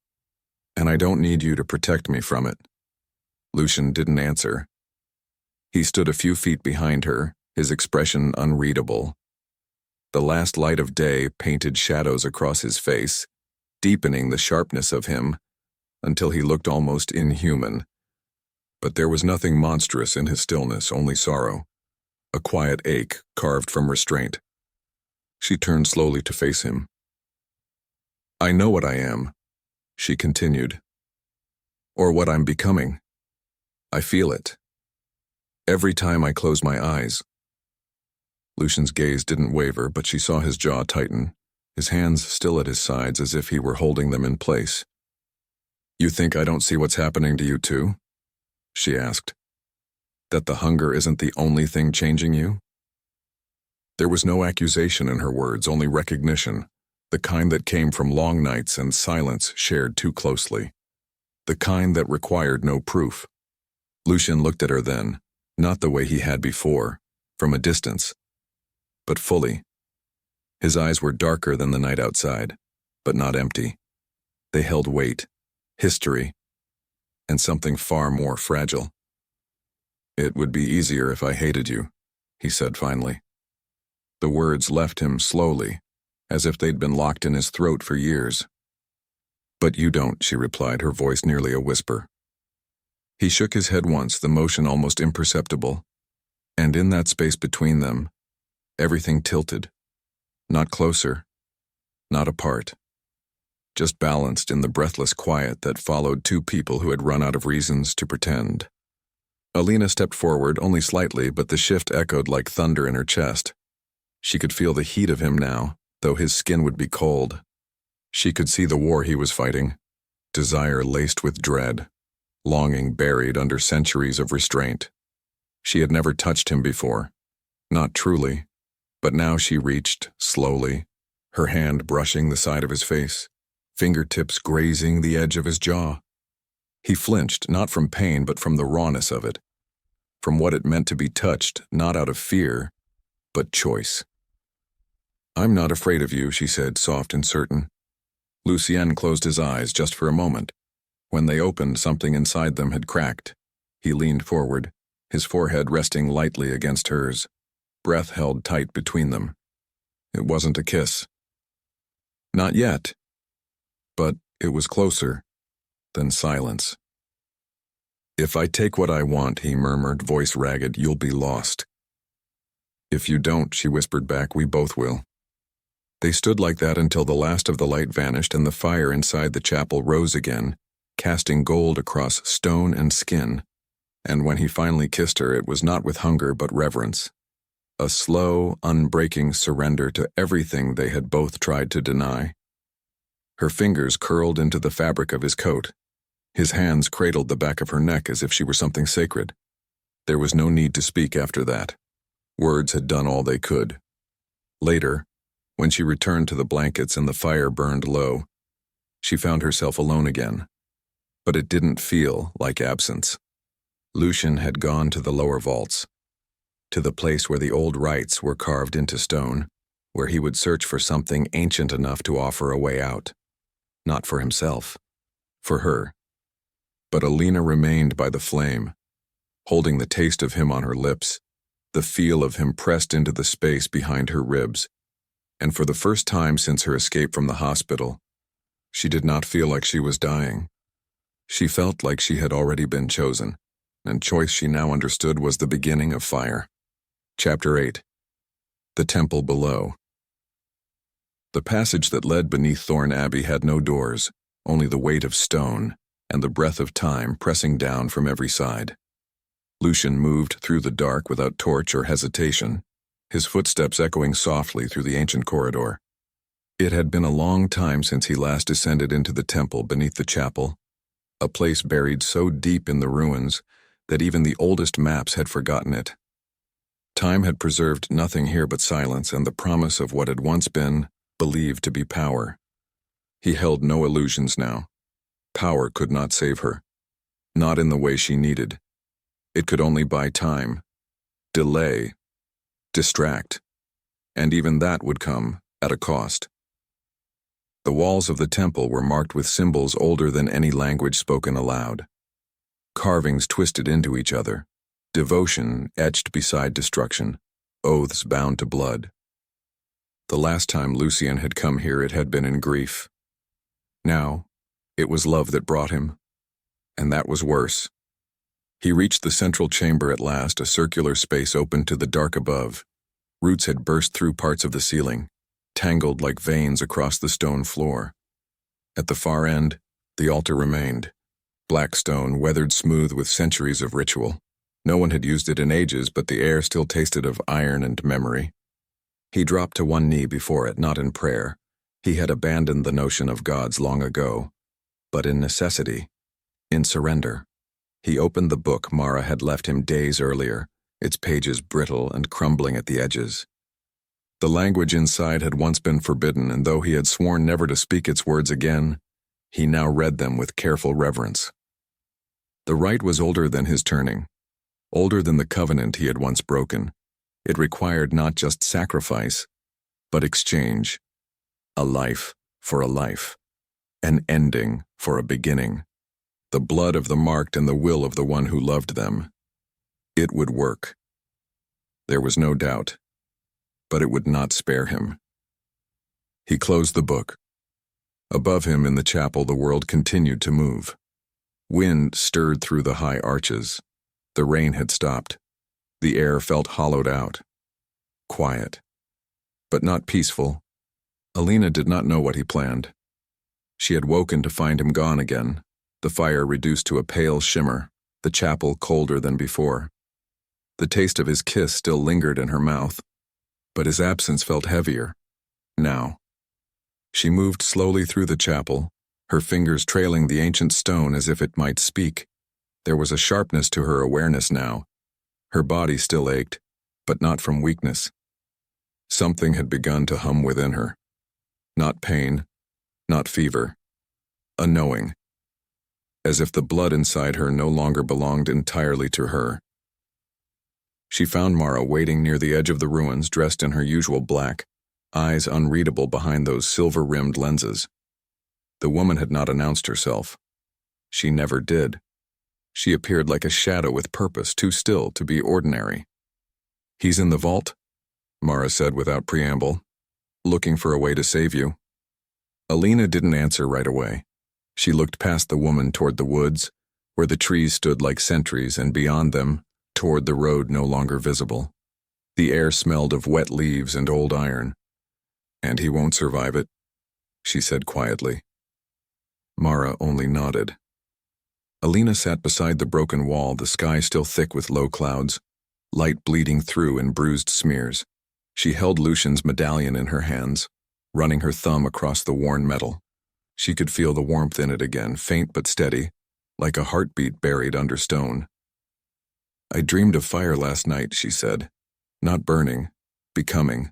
"And I don't need you to protect me from it." Lucian didn't answer. He stood a few feet behind her, his expression unreadable. The last light of day painted shadows across his face, deepening the sharpness of him until he looked almost inhuman. But there was nothing monstrous in his stillness, only sorrow, a quiet ache carved from restraint. She turned slowly to face him. "I know what I am," she continued, "or what I'm becoming. I feel it. Every time I close my eyes." Lucian's gaze didn't waver, but she saw his jaw tighten, his hands still at his sides as if he were holding them in place. "You think I don't see what's happening to you too?" she asked. "That the hunger isn't the only thing changing you?" There was no accusation in her words, only recognition, the kind that came from long nights and silence shared too closely, the kind that required no proof. Lucian looked at her then, not the way he had before, from a distance, but fully. His eyes were darker than the night outside, but not empty. They held weight, history, and something far more fragile. "It would be easier if I hated you," he said finally. The words left him slowly, as if they'd been locked in his throat for years. "But you don't," she replied, her voice nearly a whisper. He shook his head once, the motion almost imperceptible, and in that space between them, everything tilted. Not closer, not apart, just balanced in the breathless quiet that followed two people who had run out of reasons to pretend. Alina stepped forward, only slightly, but the shift echoed like thunder in her chest. She could feel the heat of him now, though his skin would be cold. She could see the war he was fighting, desire laced with dread, longing buried under centuries of restraint. She had never touched him before, not truly, But now she reached, slowly, her hand brushing the side of his face, fingertips grazing the edge of his jaw. He flinched, not from pain but from the rawness of it, from what it meant to be touched, not out of fear, but choice. "I'm not afraid of you," she said, soft and certain. Lucien closed his eyes just for a moment. When they opened, something inside them had cracked. He leaned forward, his forehead resting lightly against hers, breath held tight between them. It wasn't a kiss. Not yet. But it was closer than silence. "If I take what I want," he murmured, voice ragged, "you'll be lost." "If you don't," she whispered back, "we both will." They stood like that until the last of the light vanished and the fire inside the chapel rose again, casting gold across stone and skin. And when he finally kissed her, it was not with hunger but reverence. A slow, unbreaking surrender to everything they had both tried to deny. Her fingers curled into the fabric of his coat. His hands cradled the back of her neck as if she were something sacred. There was no need to speak after that. Words had done all they could. Later, when she returned to the blankets and the fire burned low, she found herself alone again. But it didn't feel like absence. Lucien had gone to the lower vaults, to the place where the old rites were carved into stone, where he would search for something ancient enough to offer a way out. Not for himself, for her. But Alina remained by the flame, holding the taste of him on her lips, the feel of him pressed into the space behind her ribs, and for the first time since her escape from the hospital, she did not feel like she was dying. She felt like she had already been chosen, and choice she now understood was the beginning of fire. Chapter 8. The Temple Below. The passage that led beneath Thorne Abbey had no doors, only the weight of stone and the breath of time pressing down from every side. Lucien moved through the dark without torch or hesitation, his footsteps echoing softly through the ancient corridor. It had been a long time since he last descended into the temple beneath the chapel, a place buried so deep in the ruins that even the oldest maps had forgotten it. Time had preserved nothing here but silence and the promise of what had once been believed to be power. He held no illusions now. Power could not save her. Not in the way she needed. It could only buy time, delay, distract, and even that would come at a cost. The walls of the temple were marked with symbols older than any language spoken aloud. Carvings twisted into each other, devotion etched beside destruction, oaths bound to blood. The last time Lucien had come here it had been in grief. Now, it was love that brought him, and that was worse. He reached the central chamber at last, a circular space open to the dark above. Roots had burst through parts of the ceiling, tangled like veins across the stone floor. At the far end, the altar remained, black stone weathered smooth with centuries of ritual. No one had used it in ages, but the air still tasted of iron and memory. He dropped to one knee before it, not in prayer. He had abandoned the notion of gods long ago, but in necessity, in surrender. He opened the book Mara had left him days earlier, its pages brittle and crumbling at the edges. The language inside had once been forbidden, and though he had sworn never to speak its words again, he now read them with careful reverence. The rite was older than his turning, older than the covenant he had once broken. It required not just sacrifice, but exchange. A life for a life. An ending for a beginning. The blood of the marked and the will of the one who loved them. It would work. There was no doubt, but it would not spare him. He closed the book. Above him in the chapel the world continued to move. Wind stirred through the high arches. The rain had stopped. The air felt hollowed out. Quiet, but not peaceful. Alina did not know what he planned. She had woken to find him gone again, the fire reduced to a pale shimmer, the chapel colder than before. The taste of his kiss still lingered in her mouth, but his absence felt heavier, now. She moved slowly through the chapel, her fingers trailing the ancient stone as if it might speak. There was a sharpness to her awareness now. Her body still ached, but not from weakness. Something had begun to hum within her. Not pain, not fever, a knowing, as if the blood inside her no longer belonged entirely to her. She found Mara waiting near the edge of the ruins, dressed in her usual black, eyes unreadable behind those silver-rimmed lenses. The woman had not announced herself. She never did. She appeared like a shadow with purpose, too still to be ordinary. "He's in the vault," Mara said without preamble, "looking for a way to save you." Alina didn't answer right away. She looked past the woman toward the woods, where the trees stood like sentries, and beyond them, toward the road no longer visible. The air smelled of wet leaves and old iron. "And he won't survive it," she said quietly. Mara only nodded. Alina sat beside the broken wall, the sky still thick with low clouds, light bleeding through in bruised smears. She held Lucian's medallion in her hands, running her thumb across the worn metal. She could feel the warmth in it again, faint but steady, like a heartbeat buried under stone. "I dreamed of fire last night," she said. "Not burning, becoming."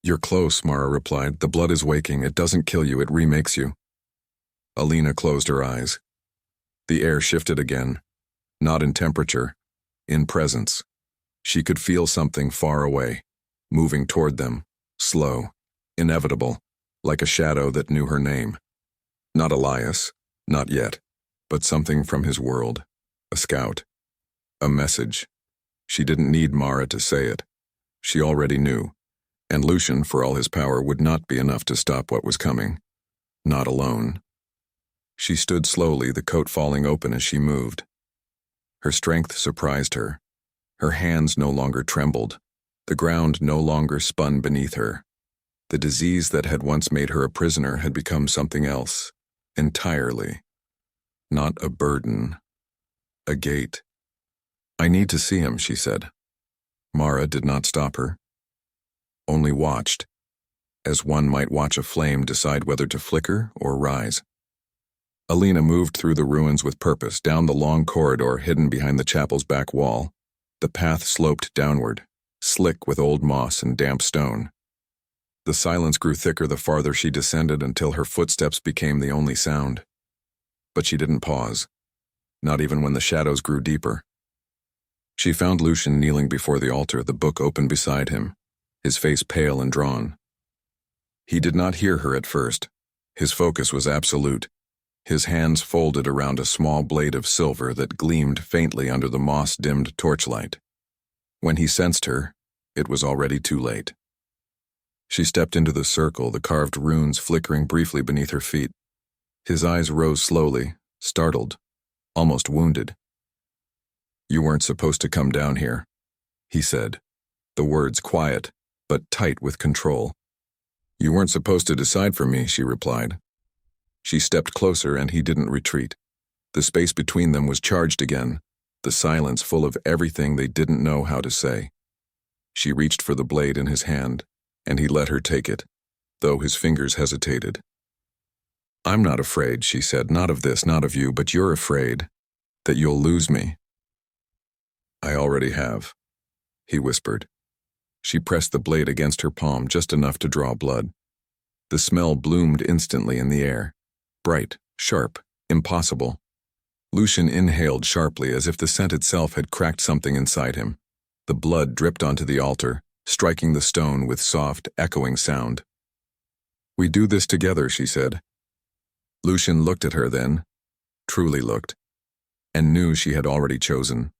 "You're close," Mara replied. "The blood is waking. It doesn't kill you, it remakes you." Alina closed her eyes. The air shifted again, not in temperature, in presence. She could feel something far away, moving toward them, slow, inevitable, like a shadow that knew her name. Not Elias, not yet, but something from his world, a scout, a message. She didn't need Mara to say it. She already knew, and Lucian, for all his power, would not be enough to stop what was coming. Not alone. She stood slowly, the coat falling open as she moved. Her strength surprised her. Her hands no longer trembled. The ground no longer spun beneath her. The disease that had once made her a prisoner had become something else, entirely. Not a burden. A gate. "I need to see him," she said. Mara did not stop her. Only watched, as one might watch a flame decide whether to flicker or rise. Alina moved through the ruins with purpose, down the long corridor hidden behind the chapel's back wall. The path sloped downward, slick with old moss and damp stone. The silence grew thicker the farther she descended, until her footsteps became the only sound. But she didn't pause, not even when the shadows grew deeper. She found Lucian kneeling before the altar, the book open beside him, his face pale and drawn. He did not hear her at first. His focus was absolute, his hands folded around a small blade of silver that gleamed faintly under the moss-dimmed torchlight. When he sensed her, it was already too late. She stepped into the circle, the carved runes flickering briefly beneath her feet. His eyes rose slowly, startled, almost wounded. "You weren't supposed to come down here," he said, the words quiet, but tight with control. "You weren't supposed to decide for me," she replied. She stepped closer, and he didn't retreat. The space between them was charged again, the silence full of everything they didn't know how to say. She reached for the blade in his hand, and he let her take it, though his fingers hesitated. "I'm not afraid," she said, "not of this, not of you, but you're afraid that you'll lose me." "I already have," he whispered. She pressed the blade against her palm just enough to draw blood. The smell bloomed instantly in the air, bright, sharp, impossible. Lucian inhaled sharply, as if the scent itself had cracked something inside him. The blood dripped onto the altar, striking the stone with soft, echoing sound. "We do this together," she said. Lucian looked at her then, truly looked, and knew she had already chosen.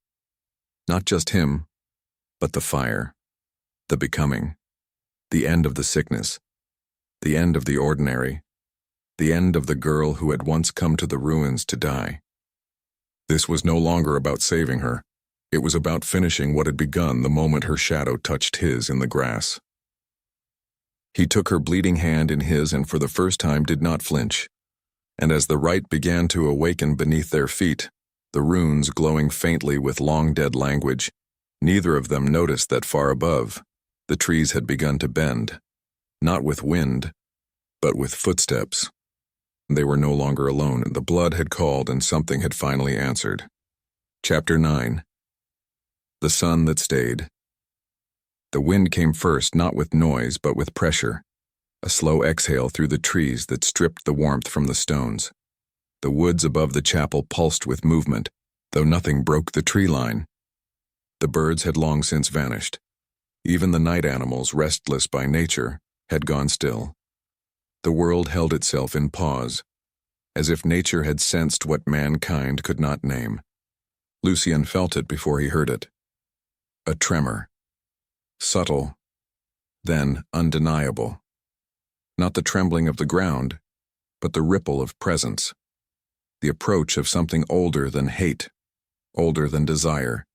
Not just him, but the fire, the becoming, the end of the sickness, the end of the ordinary, the end of the girl who had once come to the ruins to die. This was no longer about saving her. It was about finishing what had begun the moment her shadow touched his in the grass. He took her bleeding hand in his and for the first time did not flinch. And as the rite began to awaken beneath their feet, the runes glowing faintly with long-dead language, neither of them noticed that far above, the trees had begun to bend, not with wind, but with footsteps. They were no longer alone. The blood had called, and something had finally answered. Chapter 9. The Sun That Stayed. The wind came first, not with noise, but with pressure. A slow exhale through the trees that stripped the warmth from the stones. The woods above the chapel pulsed with movement, though nothing broke the tree line. The birds had long since vanished. Even the night animals, restless by nature, had gone still. The world held itself in pause, as if nature had sensed what mankind could not name. Lucien felt it before he heard it. A tremor. Subtle, then undeniable. Not the trembling of the ground, but the ripple of presence. The approach of something older than hate, older than desire.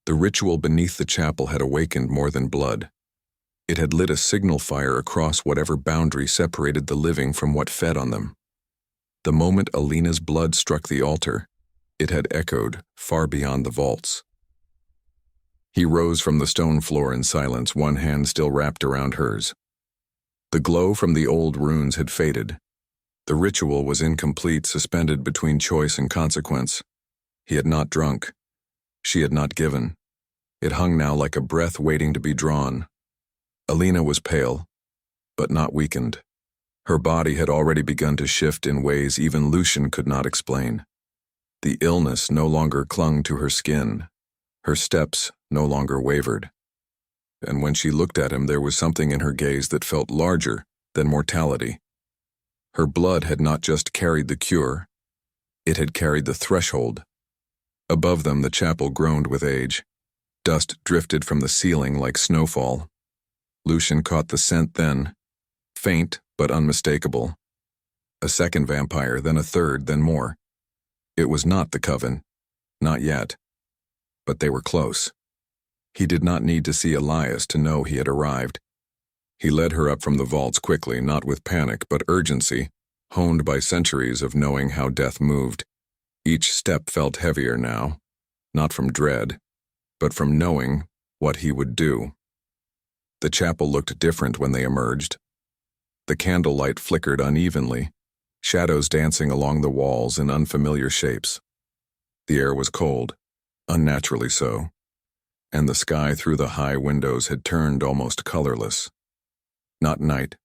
The ritual beneath the chapel had awakened more than blood. It had lit a signal fire across whatever boundary separated the living from what fed on them. The moment Alina's blood struck the altar, it had echoed far beyond the vaults. He rose from the stone floor in silence, one hand still wrapped around hers. The glow from the old runes had faded. The ritual was incomplete, suspended between choice and consequence. He had not drunk. She had not given. It hung now like a breath waiting to be drawn. Alina was pale, but not weakened. Her body had already begun to shift in ways even Lucien could not explain. The illness no longer clung to her skin. Her steps no longer wavered. And when she looked at him, there was something in her gaze that felt larger than mortality. Her blood had not just carried the cure, it had carried the threshold. Above them, the chapel groaned with age. Dust drifted from the ceiling like snowfall. Lucien caught the scent then, faint but unmistakable. A second vampire, then a third, then more. It was not the coven, not yet. But they were close. He did not need to see Elias to know he had arrived. He led her up from the vaults quickly, not with panic, but urgency, honed by centuries of knowing how death moved. Each step felt heavier now, not from dread, but from knowing what he would do. The chapel looked different when they emerged. The candlelight flickered unevenly, shadows dancing along the walls in unfamiliar shapes. The air was cold, unnaturally so, and the sky through the high windows had turned almost colorless. Not night,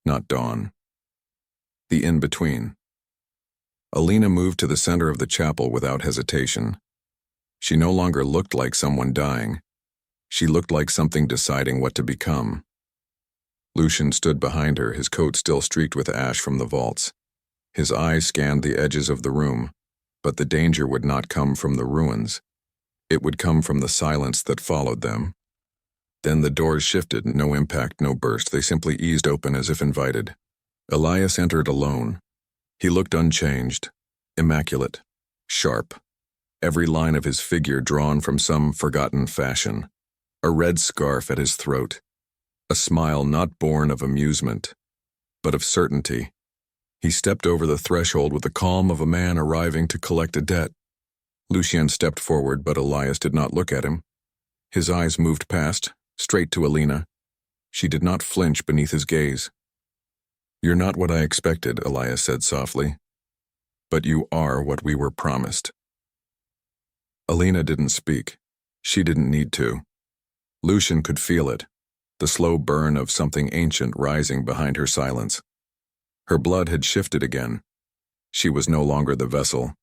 not dawn. The in-between. Alina moved to the center of the chapel without hesitation. She no longer looked like someone dying. She looked like something deciding what to become. Lucien stood behind her, his coat still streaked with ash from the vaults. His eyes scanned the edges of the room, but the danger would not come from the ruins. It would come from the silence that followed them. Then the doors shifted, no impact, no burst. They simply eased open as if invited. Elias entered alone. He looked unchanged, immaculate, sharp. Every line of his figure drawn from some forgotten fashion. A red scarf at his throat. A smile not born of amusement, but of certainty. He stepped over the threshold with the calm of a man arriving to collect a debt. Lucien stepped forward, but Elias did not look at him. His eyes moved past, straight to Alina. She did not flinch beneath his gaze. "You're not what I expected," Elias said softly. "But you are what we were promised." Alina didn't speak. She didn't need to. Lucien could feel it, the slow burn of something ancient rising behind her silence. Her blood had shifted again. She was no longer the vessel.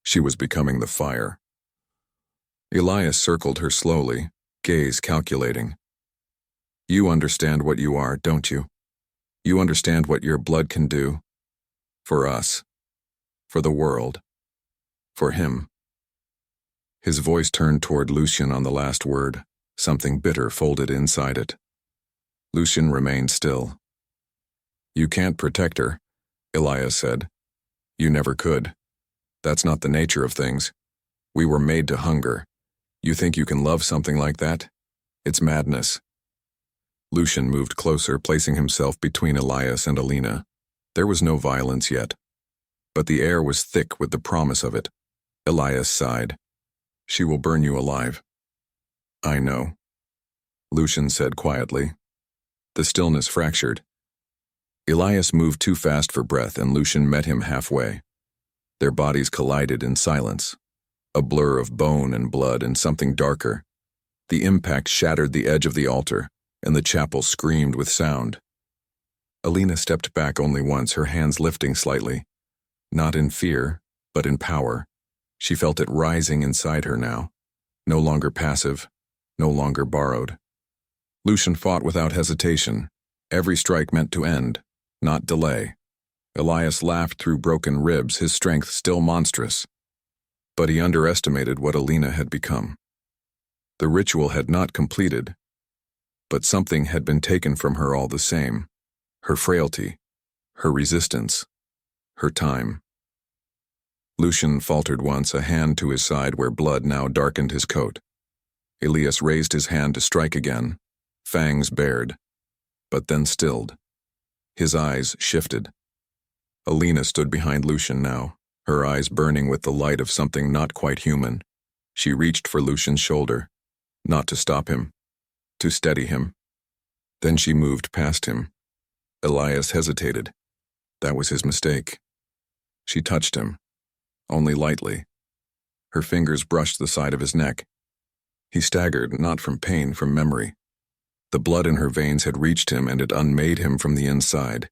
She was becoming the fire. Elias circled her slowly, gaze calculating. "You understand what you are, don't you? You understand what your blood can do? For us. For the world. For him." His voice turned toward Lucien on the last word, something bitter folded inside it. Lucien remained still. "You can't protect her," Elias said. "You never could. That's not the nature of things. We were made to hunger. You think you can love something like that? It's madness." Lucien moved closer, placing himself between Elias and Alina. There was no violence yet, but the air was thick with the promise of it. Elias sighed. "She will burn you alive." "I know," Lucien said quietly. The stillness fractured. Elias moved too fast for breath, and Lucien met him halfway. Their bodies collided in silence, a blur of bone and blood and something darker, The impact shattered the edge of the altar, and the chapel screamed with sound. Alina stepped back only once, her hands lifting slightly. Not in fear, but in power. She felt it rising inside her now. No longer passive, no longer borrowed. Lucian fought without hesitation. Every strike meant to end, not delay. Elias laughed through broken ribs, his strength still monstrous. But he underestimated what Alina had become. The ritual had not completed, but something had been taken from her all the same. Her frailty, her resistance, her time. Lucian faltered once, a hand to his side where blood now darkened his coat. Elias raised his hand to strike again, fangs bared, but then stilled. His eyes shifted. Alina stood behind Lucian now, her eyes burning with the light of something not quite human. She reached for Lucian's shoulder, not to stop him, to steady him. Then she moved past him. Elias hesitated. That was his mistake. She touched him, only lightly. Her fingers brushed the side of his neck. He staggered, not from pain, from memory. The blood in her veins had reached him, and it unmade him from the inside.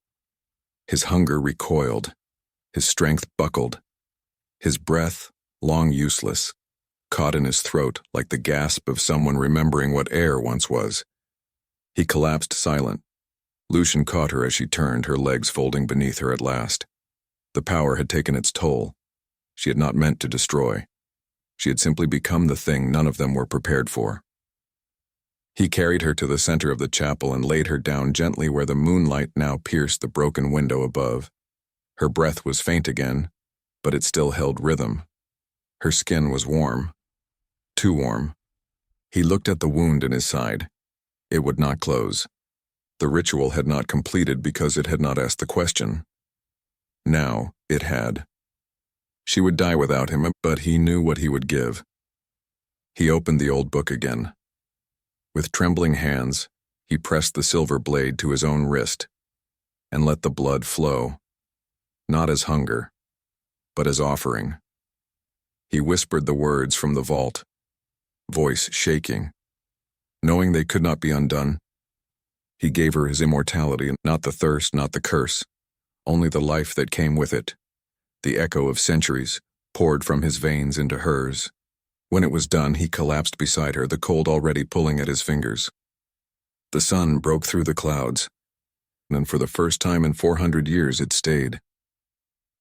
His hunger recoiled. His strength buckled. His breath, long useless, caught in his throat like the gasp of someone remembering what air once was. He collapsed silent. Lucian caught her as she turned, her legs folding beneath her at last. The power had taken its toll. She had not meant to destroy. She had simply become the thing none of them were prepared for. He carried her to the center of the chapel and laid her down gently where the moonlight now pierced the broken window above. Her breath was faint again, but it still held rhythm. Her skin was warm. Too warm. He looked at the wound in his side. It would not close. The ritual had not completed because it had not asked the question. Now it had. She would die without him, but he knew what he would give. He opened the old book again. With trembling hands, he pressed the silver blade to his own wrist and let the blood flow, not as hunger, but as offering. He whispered the words from the vault, voice shaking. Knowing they could not be undone, he gave her his immortality, not the thirst, not the curse, only the life that came with it. The echo of centuries poured from his veins into hers. When it was done, he collapsed beside her, the cold already pulling at his fingers. The sun broke through the clouds, and for the first time in 400 years it stayed.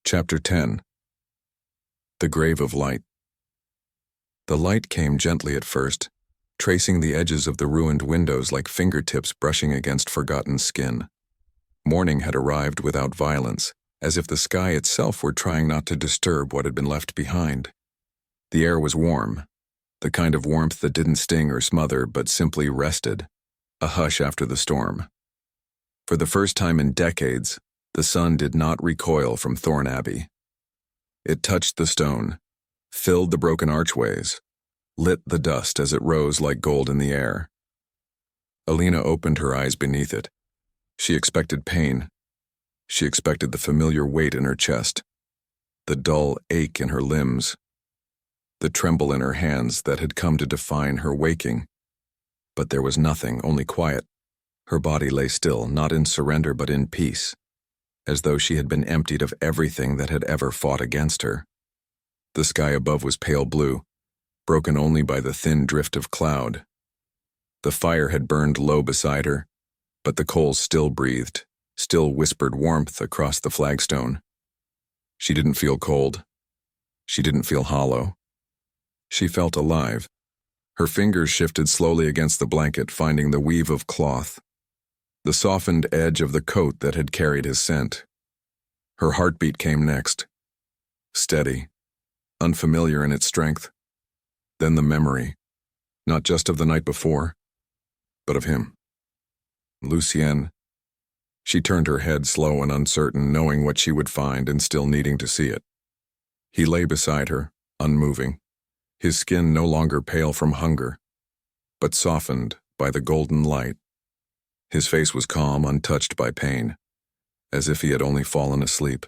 Chapter 10. The Grave of Light. The light came gently at first, tracing the edges of the ruined windows like fingertips brushing against forgotten skin. Morning had arrived without violence, as if the sky itself were trying not to disturb what had been left behind. The air was warm, the kind of warmth that didn't sting or smother but simply rested, a hush after the storm. For the first time in decades, the sun did not recoil from Thorne Abbey. It touched the stone, filled the broken archways, lit the dust as it rose like gold in the air. Alina opened her eyes beneath it. She expected pain. She expected the familiar weight in her chest, the dull ache in her limbs, the tremble in her hands that had come to define her waking. But there was nothing, only quiet. Her body lay still, not in surrender but in peace, as though she had been emptied of everything that had ever fought against her. The sky above was pale blue, broken only by the thin drift of cloud. The fire had burned low beside her, but the coals still breathed, still whispered warmth across the flagstone. She didn't feel cold. She didn't feel hollow. She felt alive. Her fingers shifted slowly against the blanket, finding the weave of cloth, the softened edge of the coat that had carried his scent. Her heartbeat came next, steady, unfamiliar in its strength. Then the memory, not just of the night before, but of him. Lucien. She turned her head slow and uncertain, knowing what she would find and still needing to see it. He lay beside her, unmoving, his skin no longer pale from hunger, but softened by the golden light. His face was calm, untouched by pain, as if he had only fallen asleep.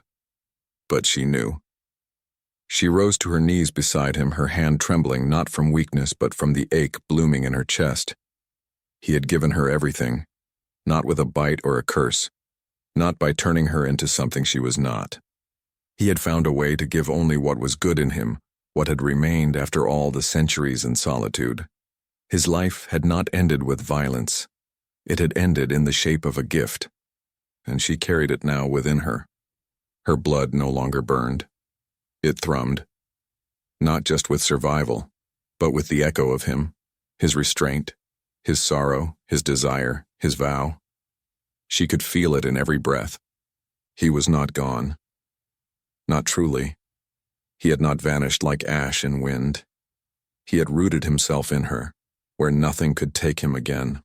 But she knew. She rose to her knees beside him, her hand trembling not from weakness but from the ache blooming in her chest. He had given her everything, not with a bite or a curse, not by turning her into something she was not. He had found a way to give only what was good in him, what had remained after all the centuries in solitude. His life had not ended with violence. It had ended in the shape of a gift, and she carried it now within her. Her blood no longer burned. It thrummed, not just with survival, but with the echo of him, his restraint, his sorrow, his desire, his vow. She could feel it in every breath. He was not gone. Not truly. He had not vanished like ash in wind. He had rooted himself in her, where nothing could take him again.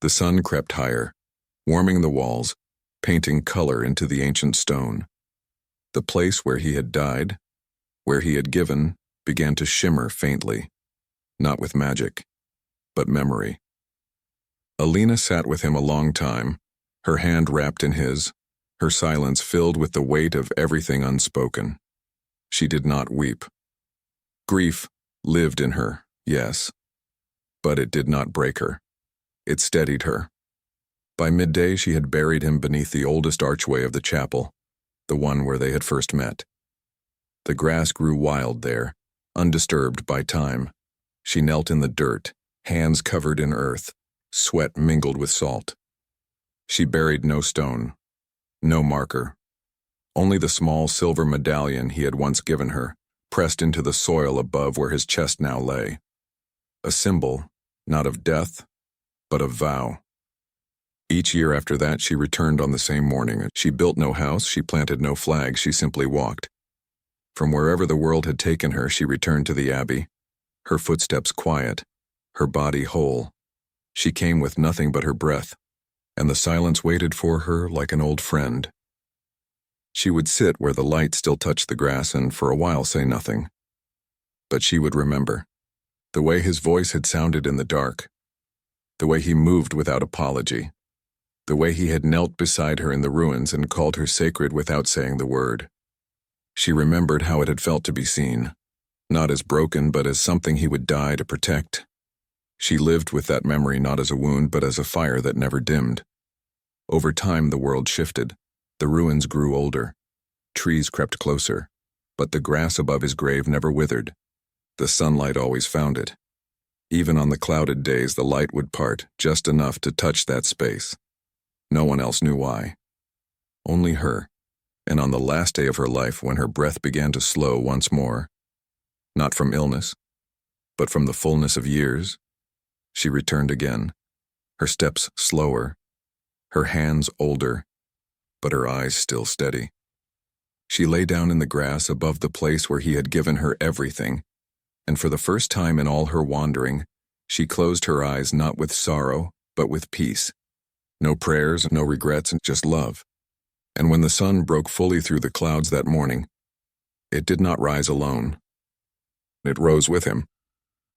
The sun crept higher, warming the walls, painting color into the ancient stone. The place where he had died, where he had given, began to shimmer faintly, not with magic, but memory. Alina sat with him a long time, her hand wrapped in his, her silence filled with the weight of everything unspoken. She did not weep. Grief lived in her, yes, but it did not break her. It steadied her. By midday she had buried him beneath the oldest archway of the chapel, the one where they had first met. The grass grew wild there, undisturbed by time. She knelt in the dirt, hands covered in earth, sweat mingled with salt. She buried no stone, no marker, only the small silver medallion he had once given her, pressed into the soil above where his chest now lay. A symbol, not of death, but of vow. Each year after that she returned on the same morning. She built no house, she planted no flag, she simply walked. From wherever the world had taken her, she returned to the abbey, her footsteps quiet, her body whole. She came with nothing but her breath, and the silence waited for her like an old friend. She would sit where the light still touched the grass and for a while say nothing. But she would remember. The way his voice had sounded in the dark. The way he moved without apology. The way he had knelt beside her in the ruins and called her sacred without saying the word. She remembered how it had felt to be seen, not as broken but as something he would die to protect. She lived with that memory not as a wound but as a fire that never dimmed. Over time the world shifted. The ruins grew older. Trees crept closer, but the grass above his grave never withered. The sunlight always found it. Even on the clouded days the light would part just enough to touch that space. No one else knew why. Only her, and on the last day of her life when her breath began to slow once more, not from illness, but from the fullness of years, she returned again, her steps slower, her hands older, but her eyes still steady. She lay down in the grass above the place where he had given her everything, and for the first time in all her wandering, she closed her eyes not with sorrow, but with peace. No prayers, no regrets, just love. And when the sun broke fully through the clouds that morning, it did not rise alone. It rose with him,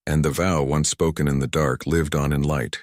and the vow once spoken in the dark lived on in light,